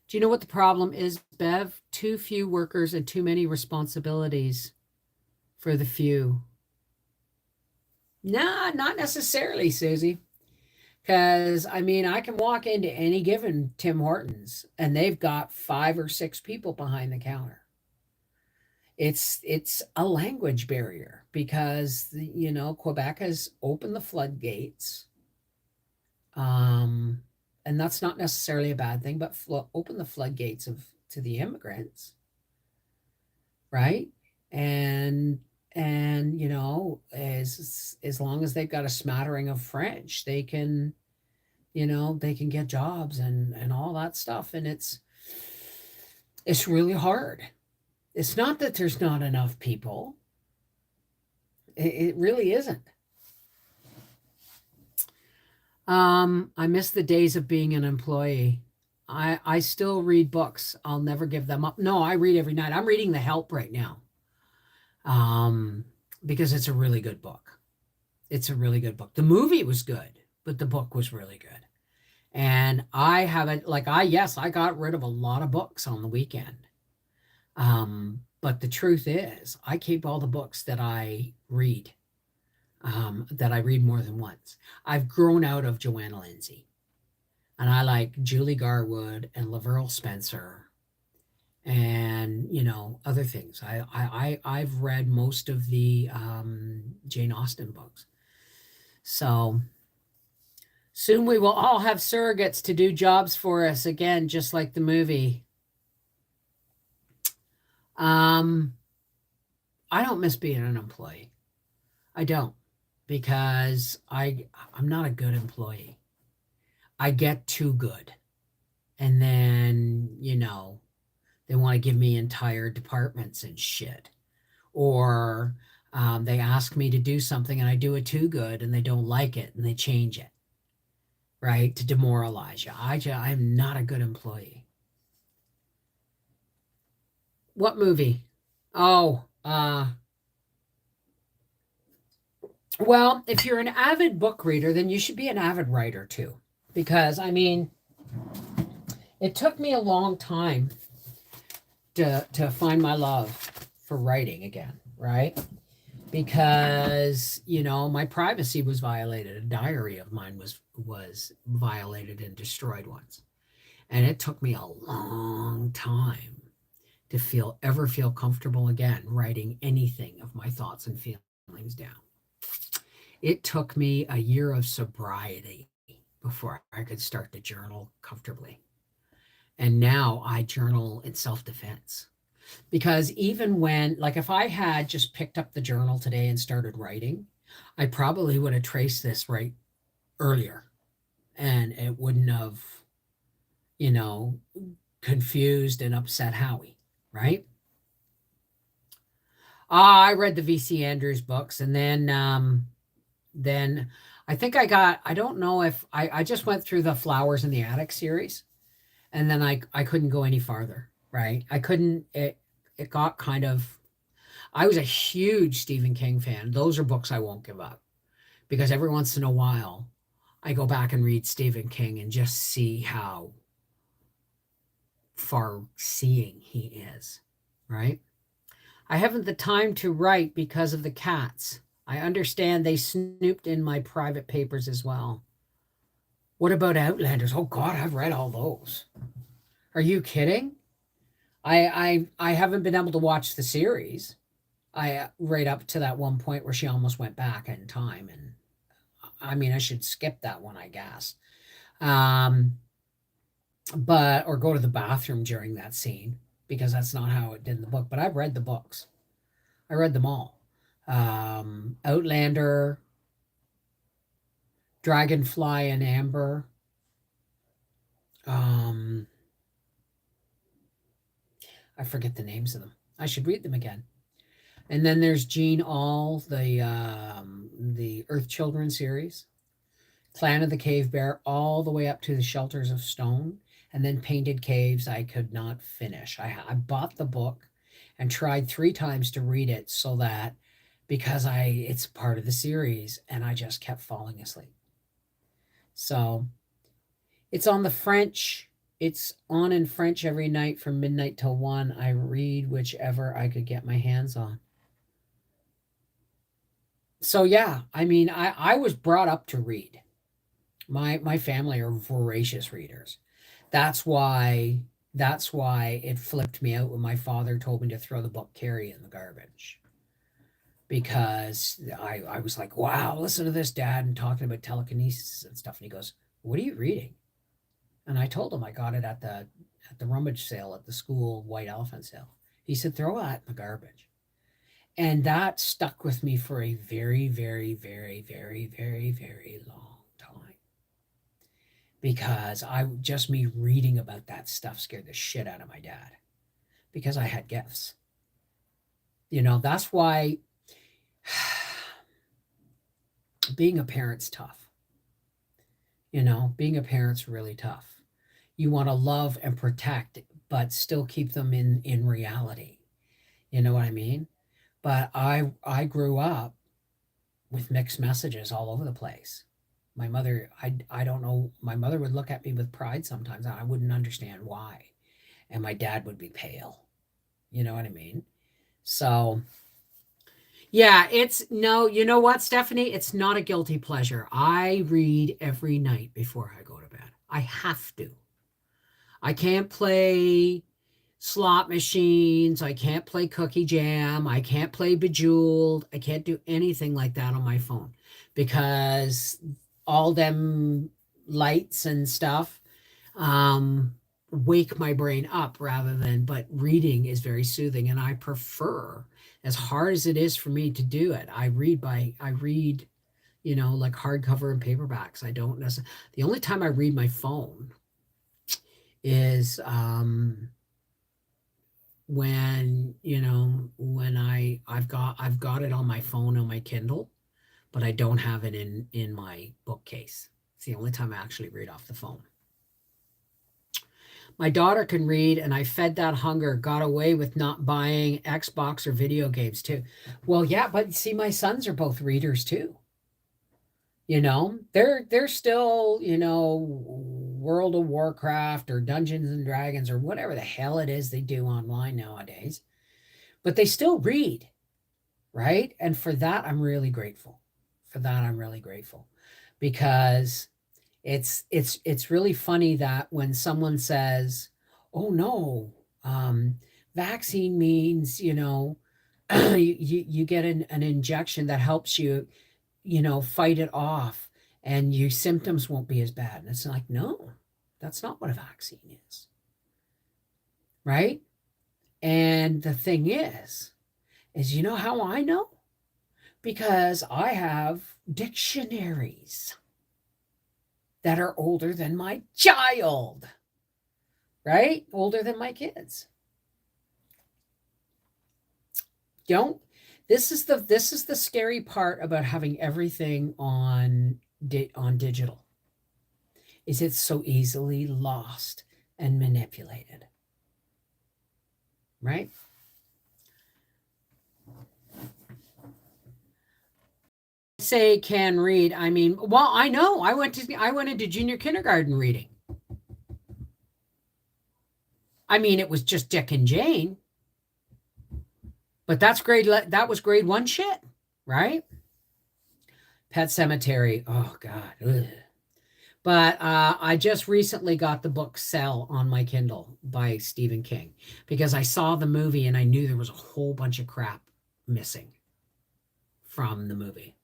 Do you know what the problem is, Bev? Too few workers and too many responsibilities for the few. Nah, not necessarily, Susie. Because, I mean, I can walk into any given Tim Hortons, and they've got 5 or 6 people behind the counter. It's a language barrier because, Quebec has opened the floodgates. And that's not necessarily a bad thing, but open the floodgates to the immigrants, right? And as long as they've got a smattering of French, they can get jobs and all that stuff. And it's really hard. It's not that there's not enough people. It really isn't. I miss the days of being an employee. I still read books. I'll never give them up. No, I read every night. I'm reading The Help right now. Because it's a really good book. It's a really good book. The movie was good, but the book was really good. And I haven't, I got rid of a lot of books on the weekend. But the truth is, I keep all the books that I read. That I read more than once. I've grown out of Joanna Lindsay, and I like Julie Garwood and Laverne Spencer, and other things. I've read most of the Jane Austen books. So soon we will all have surrogates to do jobs for us again, just like the movie. I don't miss being an employee. I don't. Because I'm not a good employee. I get too good. And then, they want to give me entire departments and shit. Or they ask me to do something and I do it too good and they don't like it and they change it, right? To demoralize you. I'm not a good employee. What movie? Oh, well, if you're an avid book reader, then you should be an avid writer too. Because, I mean, it took me a long time to find my love for writing again, right? Because my privacy was violated. A diary of mine was violated and destroyed once, and it took me a long time to feel comfortable again writing anything of my thoughts and feelings down. It took me a year of sobriety before I could start to journal comfortably. And now I journal in self-defense. Because even when, like, if I had just picked up the journal today and started writing, I probably would have traced this right earlier, and it wouldn't have, you know, confused and upset Howie, right? I read the V.C. Andrews books, and then I think I don't know if I just went through the Flowers in the Attic series, and then I couldn't go any farther, right? I couldn't, it got kind of, I was a huge Stephen King fan. Those are books I won't give up because every once in a while I go back and read Stephen King and just see how far seeing he is, right? I haven't the time to write because of the cats. I understand they snooped in my private papers as well. What about Outlanders? Oh God, I've read all those. Are you kidding? I haven't been able to watch the series. I right up to that one point where she almost went back in time, and I mean I should skip that one, I guess. Um, but or go to the bathroom during that scene because that's not how it did in the book. But I've read the books. I read them all. Outlander, Dragonfly and Amber. Um, I forget the names of them. I should read them again. And then there's Jean All, the Earth Children series, Clan of the Cave Bear, all the way up to the Shelters of Stone, and then Painted Caves. I could not finish. I bought the book and tried 3 times to read it so that because it's part of the series, and I just kept falling asleep. So it's on the French. It's on in French every night from midnight till 1. I read whichever I could get my hands on. So yeah, I mean, I was brought up to read. My family are voracious readers. That's why that's why it flipped me out when my father told me to throw the book Carrie in the garbage. Because I was like, wow, listen to this, Dad, and talking about telekinesis and stuff. And he goes, what are you reading? And I told him I got it at the rummage sale at the school white elephant sale. He said, throw that in the garbage. And that stuck with me for a very, very, very, very, very, very long time. Because just me reading about that stuff scared the shit out of my dad. Because I had gifts. That's why being a parent's tough. Being a parent's really tough. You want to love and protect, but still keep them in reality. You know what I mean? But I grew up with mixed messages all over the place. My mother, I don't know, my mother would look at me with pride sometimes, and I wouldn't understand why. And my dad would be pale. You know what I mean? So, yeah, no, you know what, Stephanie? It's not a guilty pleasure. I read every night before I go to bed. I have to. I can't play slot machines. I can't play Cookie Jam. I can't play Bejeweled. I can't do anything like that on my phone because all them lights and stuff wake my brain up but reading is very soothing, and I prefer, as hard as it is for me to do it, I read like hardcover and paperbacks. I don't necessarily, the only time I read my phone is when I've got it on my phone on my Kindle, but I don't have it in my bookcase. It's the only time I actually read off the phone. My daughter can read, and I fed that hunger, got away with not buying Xbox or video games too. Well, yeah, but see, my sons are both readers too. They're still, World of Warcraft or Dungeons and Dragons or whatever the hell it is they do online nowadays, but they still read, right? And for that, I'm really grateful. For that, I'm really grateful because it's really funny that when someone says, "Oh no, vaccine means you get an injection that helps you fight it off, and your symptoms won't be as bad." And it's like, no, that's not what a vaccine is, right? And the thing is you know how I know? Because I have dictionaries that are older than my child, right? Older than my kids. Don't this is the scary part about having everything on digital. Is it's so easily lost and manipulated. Right? Say can read. I mean, well, I know. I went into junior kindergarten reading. I mean, it was just Dick and Jane. But that was grade 1 shit, right? Pet Cemetery. Oh God. Ugh. But I just recently got the book Cell on my Kindle by Stephen King because I saw the movie and I knew there was a whole bunch of crap missing from the movie.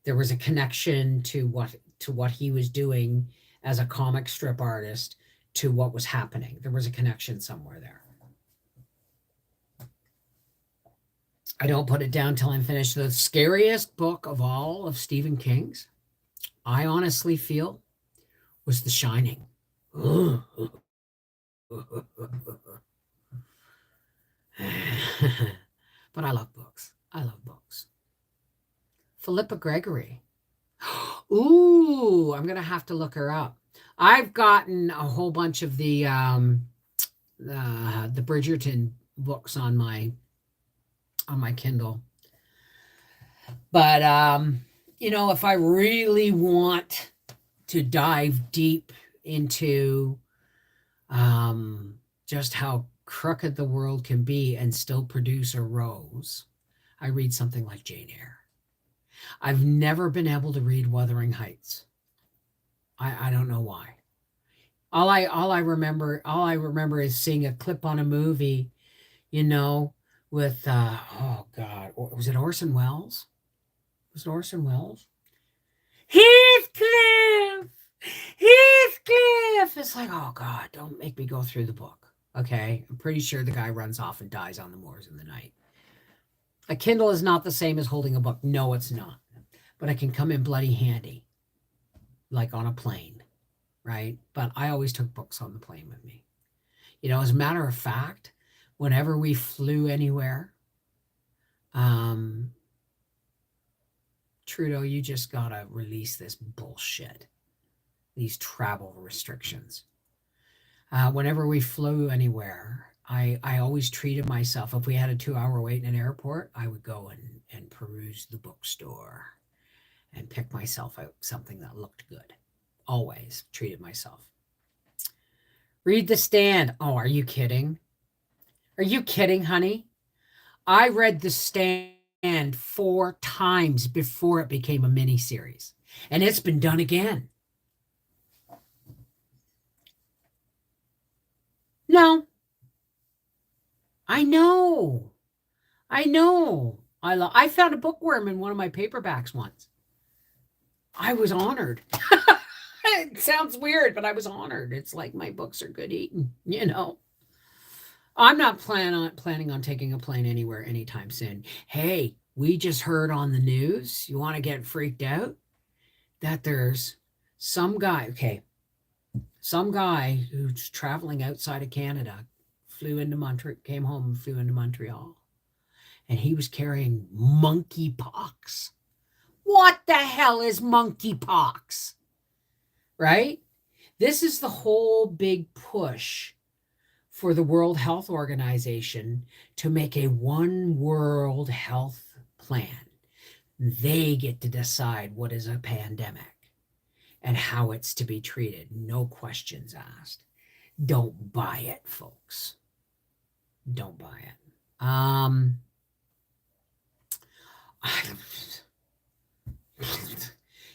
There was a connection to what he was doing as a comic strip artist to what was happening. There was a connection somewhere there. I don't put it down till I'm finished. The scariest book of all of Stephen King's, I honestly feel, was The Shining. But I love books. I love books. Philippa Gregory. Ooh, I'm going to have to look her up. I've gotten a whole bunch of the Bridgerton books on my Kindle. But if I really want to dive deep into just how crooked the world can be and still produce a rose, I read something like Jane Eyre. I've never been able to read Wuthering Heights. I don't know why. All I remember is seeing a clip on a movie, with oh God, was it Orson Welles? Was it Orson Welles? Heathcliff! It's like, oh God, don't make me go through the book. Okay, I'm pretty sure the guy runs off and dies on the moors in the night. A Kindle is not the same as holding a book. No, it's not. But it can come in bloody handy, like on a plane, right? But I always took books on the plane with me. As a matter of fact, whenever we flew anywhere, Trudeau, you just gotta release this bullshit, these travel restrictions. Whenever we flew anywhere, I always treated myself. If we had a 2-hour wait in an airport, I would go and peruse the bookstore and pick myself out something that looked good. Always treated myself. Read The Stand. Oh, are you kidding? Are you kidding, honey? I read The Stand 4 times before it became a miniseries, and it's been done again. No. I know. I found a bookworm in one of my paperbacks once. I was honored. It sounds weird, but I was honored. It's like my books are good eating, I'm not planning on taking a plane anywhere anytime soon. Hey, we just heard on the news, you want to get freaked out? That there's some guy who's traveling outside of Canada, came home and flew into Montreal, and he was carrying monkeypox. What the hell is monkeypox? Right? This is the whole big push for the World Health Organization to make a one world health plan. They get to decide what is a pandemic. and how it's to be treated. No questions asked. Don't buy it, folks. Don't buy it.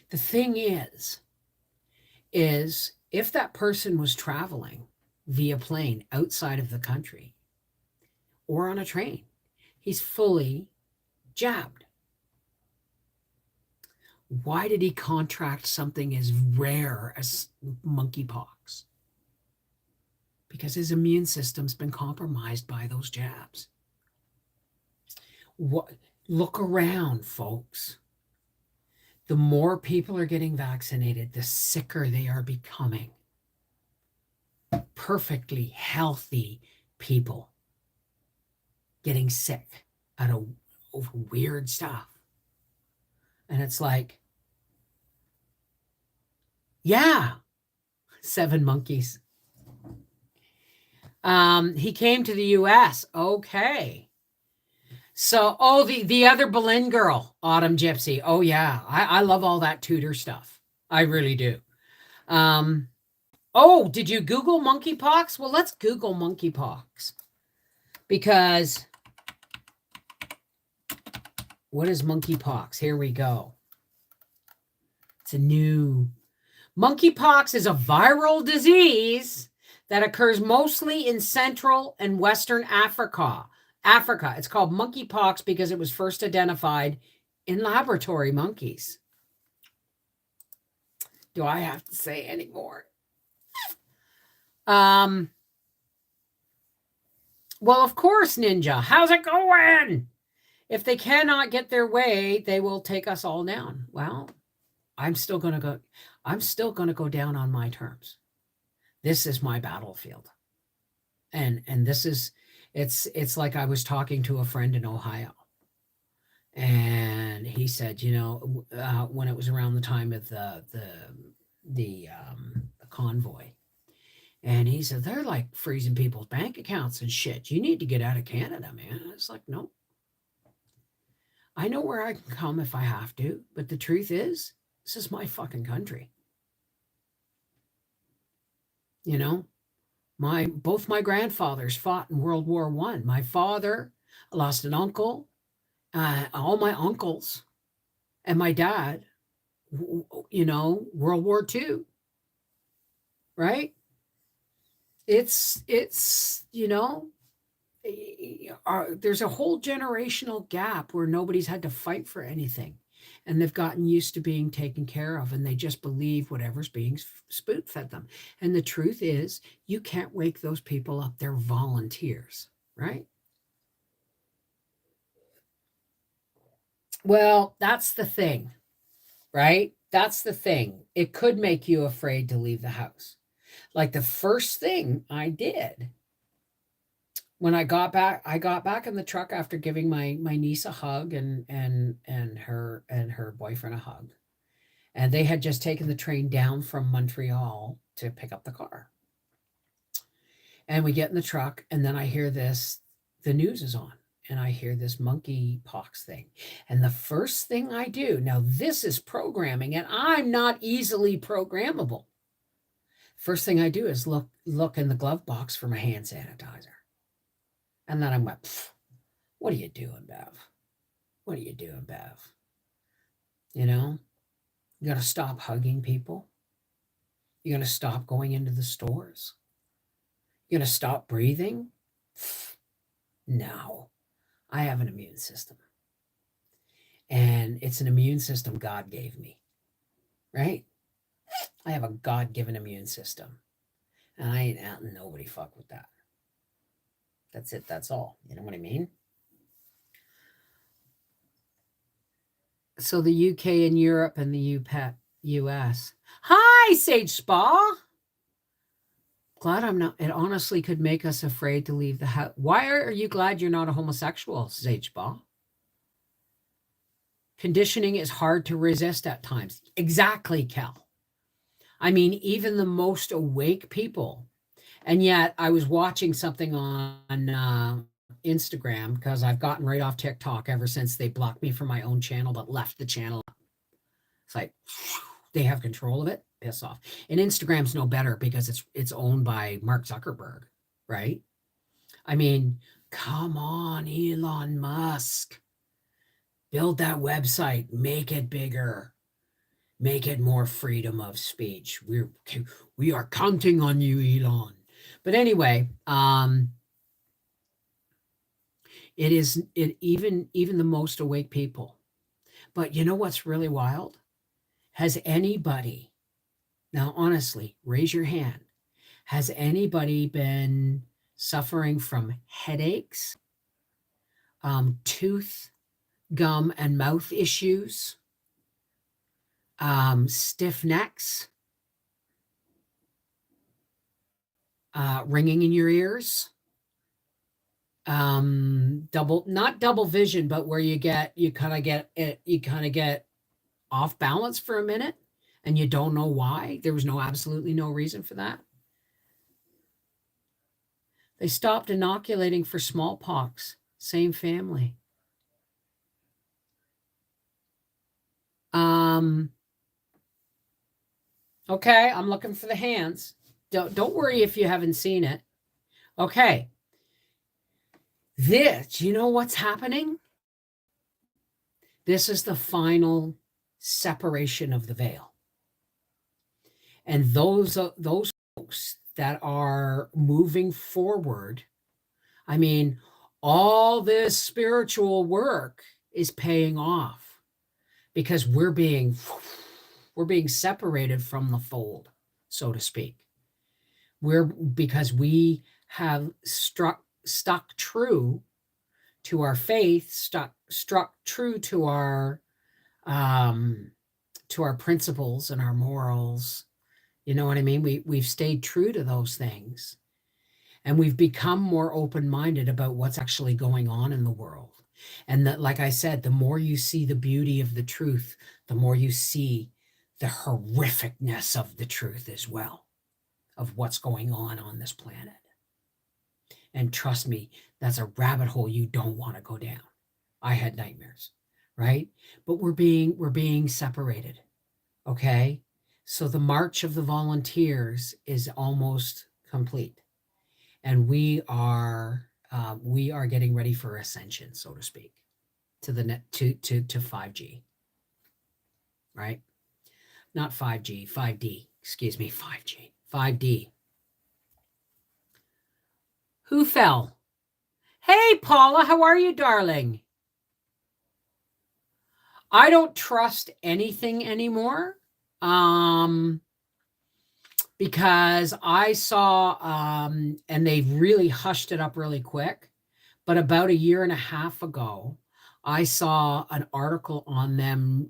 The thing is if that person was traveling via plane outside of the country or on a train, he's fully jabbed. Why did he contract something as rare as monkeypox? Because his immune system's been compromised by those jabs. Look around, folks. The more people are getting vaccinated, the sicker they are becoming. Perfectly healthy people getting sick out of weird stuff. And it's like, yeah, 7 monkeys. He came to the U.S. Okay. So, the other Boleyn girl, Autumn Gypsy. Oh, yeah. I love all that Tudor stuff. I really do. Did you Google monkeypox? Well, let's Google monkeypox. Because what is monkeypox? Here we go. It's a new... Monkeypox is a viral disease that occurs mostly in Central and Western Africa. It's called monkeypox because it was first identified in laboratory monkeys. Do I have to say any more? Well, of course, Ninja. How's it going? If they cannot get their way, they will take us all down. Well, I'm still going to go down on my terms. This is my battlefield. And this is, it's like I was talking to a friend in Ohio. And he said, when it was around the time of the convoy, and he said, they're like freezing people's bank accounts and shit. You need to get out of Canada, man. It's like, no. I know where I can come if I have to, but the truth is, this is my fucking country. Both my grandfathers fought in World War I. My father lost an uncle, all my uncles, and my dad, World War II, right? It's there's a whole generational gap where nobody's had to fight for anything. And they've gotten used to being taken care of, and they just believe whatever's being spoon-fed them. And the truth is, you can't wake those people up. They're volunteers, right? Well, that's the thing, right? That's the thing. It could make you afraid to leave the house. Like the first thing I did when I got back in the truck after giving my niece a hug and her boyfriend a hug. And they had just taken the train down from Montreal to pick up the car. And we get in the truck, and then I hear this, the news is on, and I hear this monkeypox thing. And the first thing I do, now this is programming, and I'm not easily programmable. First thing I do is look in the glove box for my hand sanitizer. And then I went, what are you doing, Bev? What are you doing, Bev? You got to stop hugging people. You got to stop going into the stores. You got to stop breathing. No, I have an immune system. And it's an immune system God gave me, right? I have a God-given immune system. And I ain't letting nobody fuck with that. That's it. That's all. You know what I mean? So the UK and Europe and the US. Hi, Sage Spa. Glad I'm not. It honestly could make us afraid to leave the house. Why are you glad you're not a homosexual, Sage Spa? Conditioning is hard to resist at times. Exactly, Cal. I mean, even the most awake people. And yet I was watching something on Instagram because I've gotten right off TikTok ever since they blocked me from my own channel, but left the channel. It's like, they have control of it. piss off. And Instagram's no better because it's owned by Mark Zuckerberg, right? I mean, come on, Elon Musk. Build that website, make it bigger, make it more freedom of speech. We are counting on you, Elon. But anyway, even the most awake people. But you know what's really wild? Has anybody, now honestly, raise your hand, has anybody been suffering from headaches, tooth, gum, and mouth issues, stiff necks, ringing in your ears, not double vision, but where you kind of get off balance for a minute and you don't know why? There was absolutely no reason for that. They stopped inoculating for smallpox. Same family. Okay, I'm looking for the hands. Don't worry if you haven't seen it. Okay. You know what's happening? This is the final separation of the veil. And those folks that are moving forward, I mean, all this spiritual work is paying off because we're being separated from the fold, so to speak. Because we have stuck true to our faith, struck true to our principles and our morals. You know what I mean? We've stayed true to those things, and we've become more open-minded about what's actually going on in the world. And that, like I said, the more you see the beauty of the truth, the more you see the horrificness of the truth as well, of what's going on this planet. And trust me, that's a rabbit hole you don't want to go down. I had nightmares, right? But we're being separated, okay? So the march of the volunteers is almost complete, and we are getting ready for ascension, so to speak, to the net to 5G, right? Not 5G, 5D. Excuse me, 5G, 5D. Who fell? Hey, Paula, how are you, darling? I don't trust anything anymore. Because I saw, and they've really hushed it up really quick, but about a year and a half ago, I saw an article on them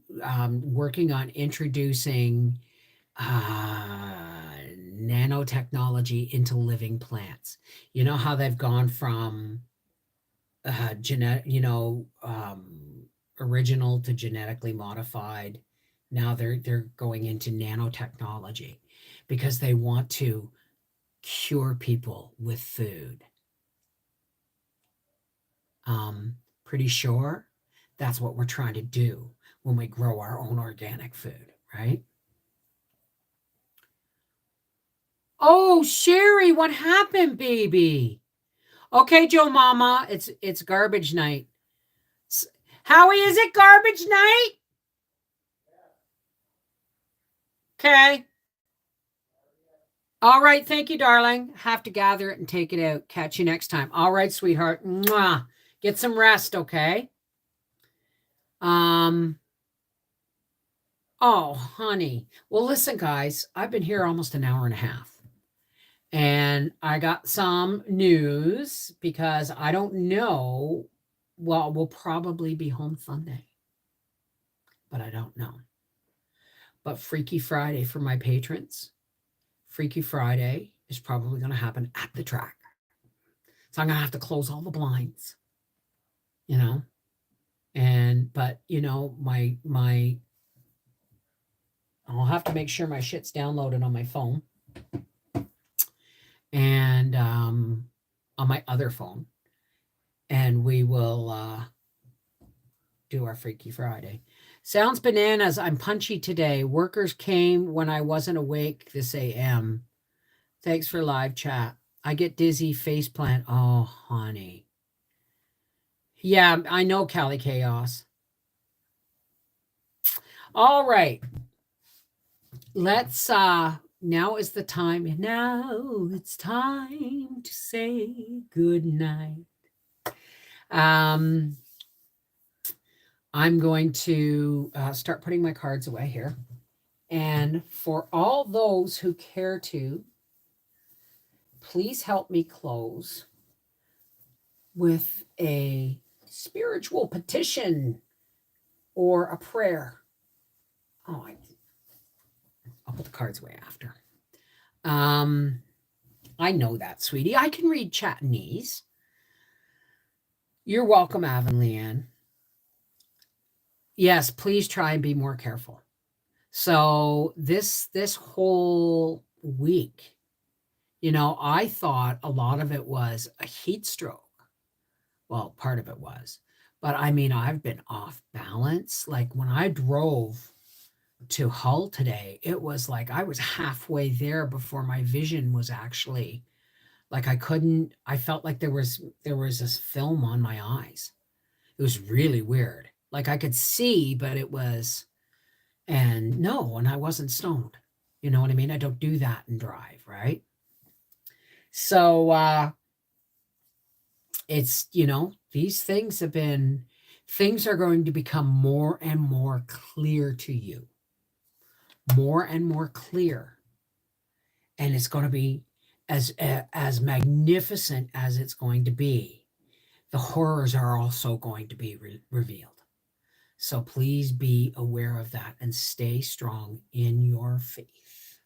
working on introducing nanotechnology into living plants. You know how they've gone from original to genetically modified. Now they're going into nanotechnology because they want to cure people with food. Pretty sure that's what we're trying to do when we grow our own organic food, right? Oh, Sherry, what happened, baby? Okay, Joe Mama, it's garbage night. Howie, is it garbage night? Okay. All right, thank you, darling. Have to gather it and take it out. Catch you next time. All right, sweetheart. Mwah. Get some rest, okay? Oh, honey. Well, listen, guys, I've been here almost an hour and a half. And I got some news because I don't know. Well, we'll probably be home Sunday, but I don't know. But Freaky Friday for my patrons, Freaky Friday is probably going to happen at the track. So I'm going to have to close all the blinds, but I'll have to make sure my shit's downloaded on my phone and on my other phone. And we will do our Freaky Friday. Sounds bananas. I'm punchy today. Workers came when I wasn't awake this AM. Thanks for live chat. I get dizzy face plant. Oh, honey. Yeah, I know, Cali Chaos. All right. Let's now is the time. Now it's time to say good night. I'm going to start putting my cards away here. And for all those who care to, please help me close with a spiritual petition or a prayer. Oh, I'll put the cards away after. I know that, sweetie. I can read Chatonese. You're welcome, Avon Leanne. Yes, please try and be more careful. So this whole week, I thought a lot of it was a heat stroke. Well, part of it was. But I mean, I've been off balance. Like when I drove to Hull today, it was like I was halfway there before my vision was actually like I felt like there was this film on my eyes. It was really weird. Like I could see, but and I wasn't stoned. You know what I mean? I don't do that and drive, right? So it's, these things are going to become more and more clear to you. More and more clear. And it's going to be as magnificent as it's going to be. The horrors are also going to be revealed. So please be aware of that and stay strong in your faith.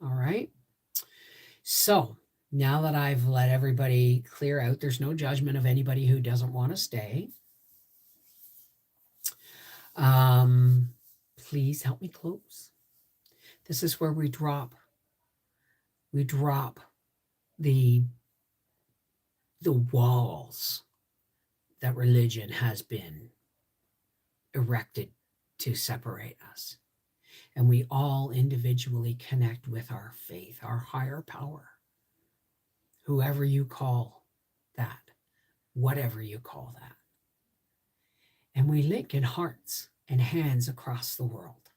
All right. So now that I've let everybody clear out, there's no judgment of anybody who doesn't want to stay. Please help me close. This is where we drop the walls that religion has been erected to separate us. And we all individually connect with our faith, our higher power, whoever you call that, whatever you call that. And we link in hearts and hands across the world.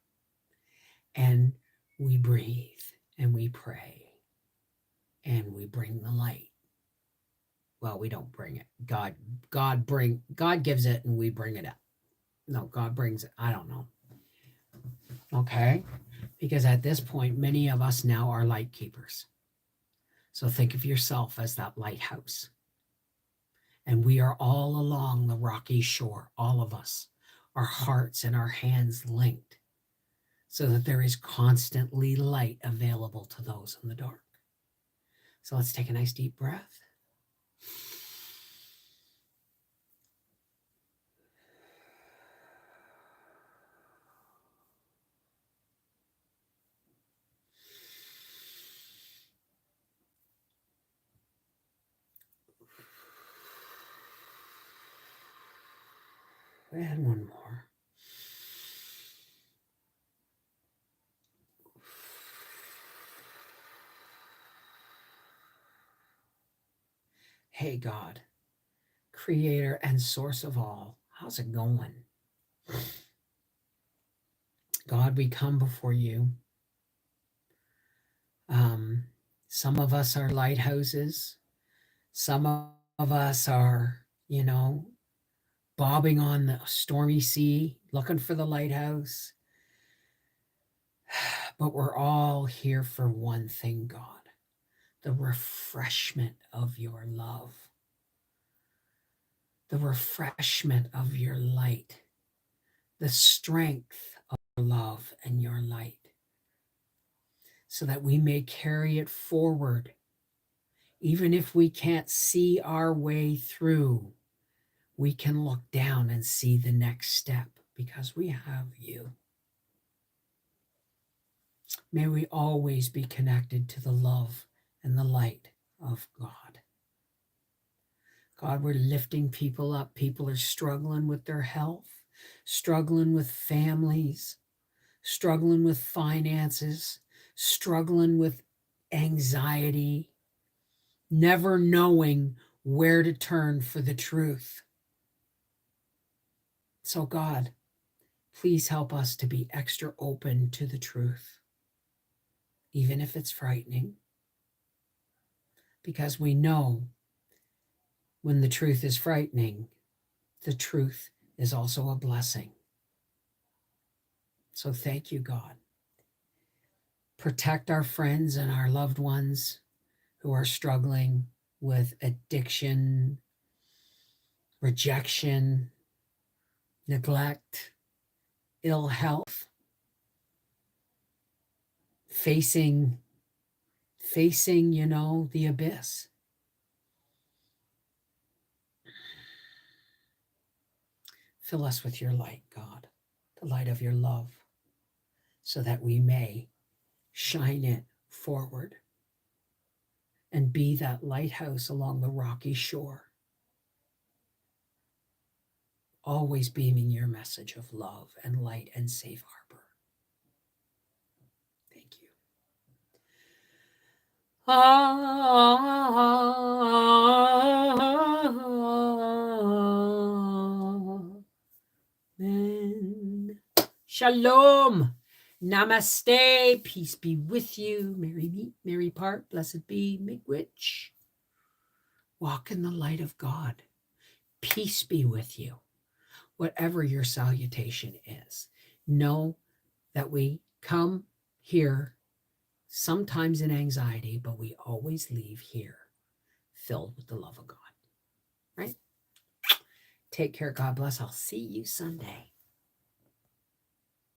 And we breathe and we pray and we bring the light. Well, we don't bring it. God gives it and we bring it up. No, God brings it. I don't know. Okay? Because at this point, many of us now are light keepers. So think of yourself as that lighthouse. And we are all along the rocky shore, all of us, our hearts and our hands linked, so that there is constantly light available to those in the dark. So let's take a nice deep breath. And one more. Hey, God, creator and source of all, how's it going? God, we come before you. Some of us are lighthouses. Some of us are, bobbing on the stormy sea, looking for the lighthouse. But we're all here for one thing, God, the refreshment of your love, the refreshment of your light, the strength of your love and your light, so that we may carry it forward. Even if we can't see our way through, we can look down and see the next step because we have you. May we always be connected to the love and the light of God. God, we're lifting people up. People are struggling with their health. struggling with families, struggling with finances, struggling with anxiety, never knowing where to turn for the truth. So, God, please help us to be extra open to the truth, even if it's frightening, because we know when the truth is frightening, the truth is also a blessing. So thank you, God. Protect our friends and our loved ones who are struggling with addiction, rejection, neglect, ill health, facing, the abyss. Fill us with your light, God, the light of your love, so that we may shine it forward and be that lighthouse along the rocky shore, always beaming your message of love and light and safe harbor. Thank you. Amen. Shalom. Namaste. Peace be with you. Merry meet, merry part. Blessed be Miigwech. Walk in the light of God. Peace be with you. Whatever your salutation is, know that we come here sometimes in anxiety, but we always leave here filled with the love of God. Right? Take care. God bless. I'll see you Sunday.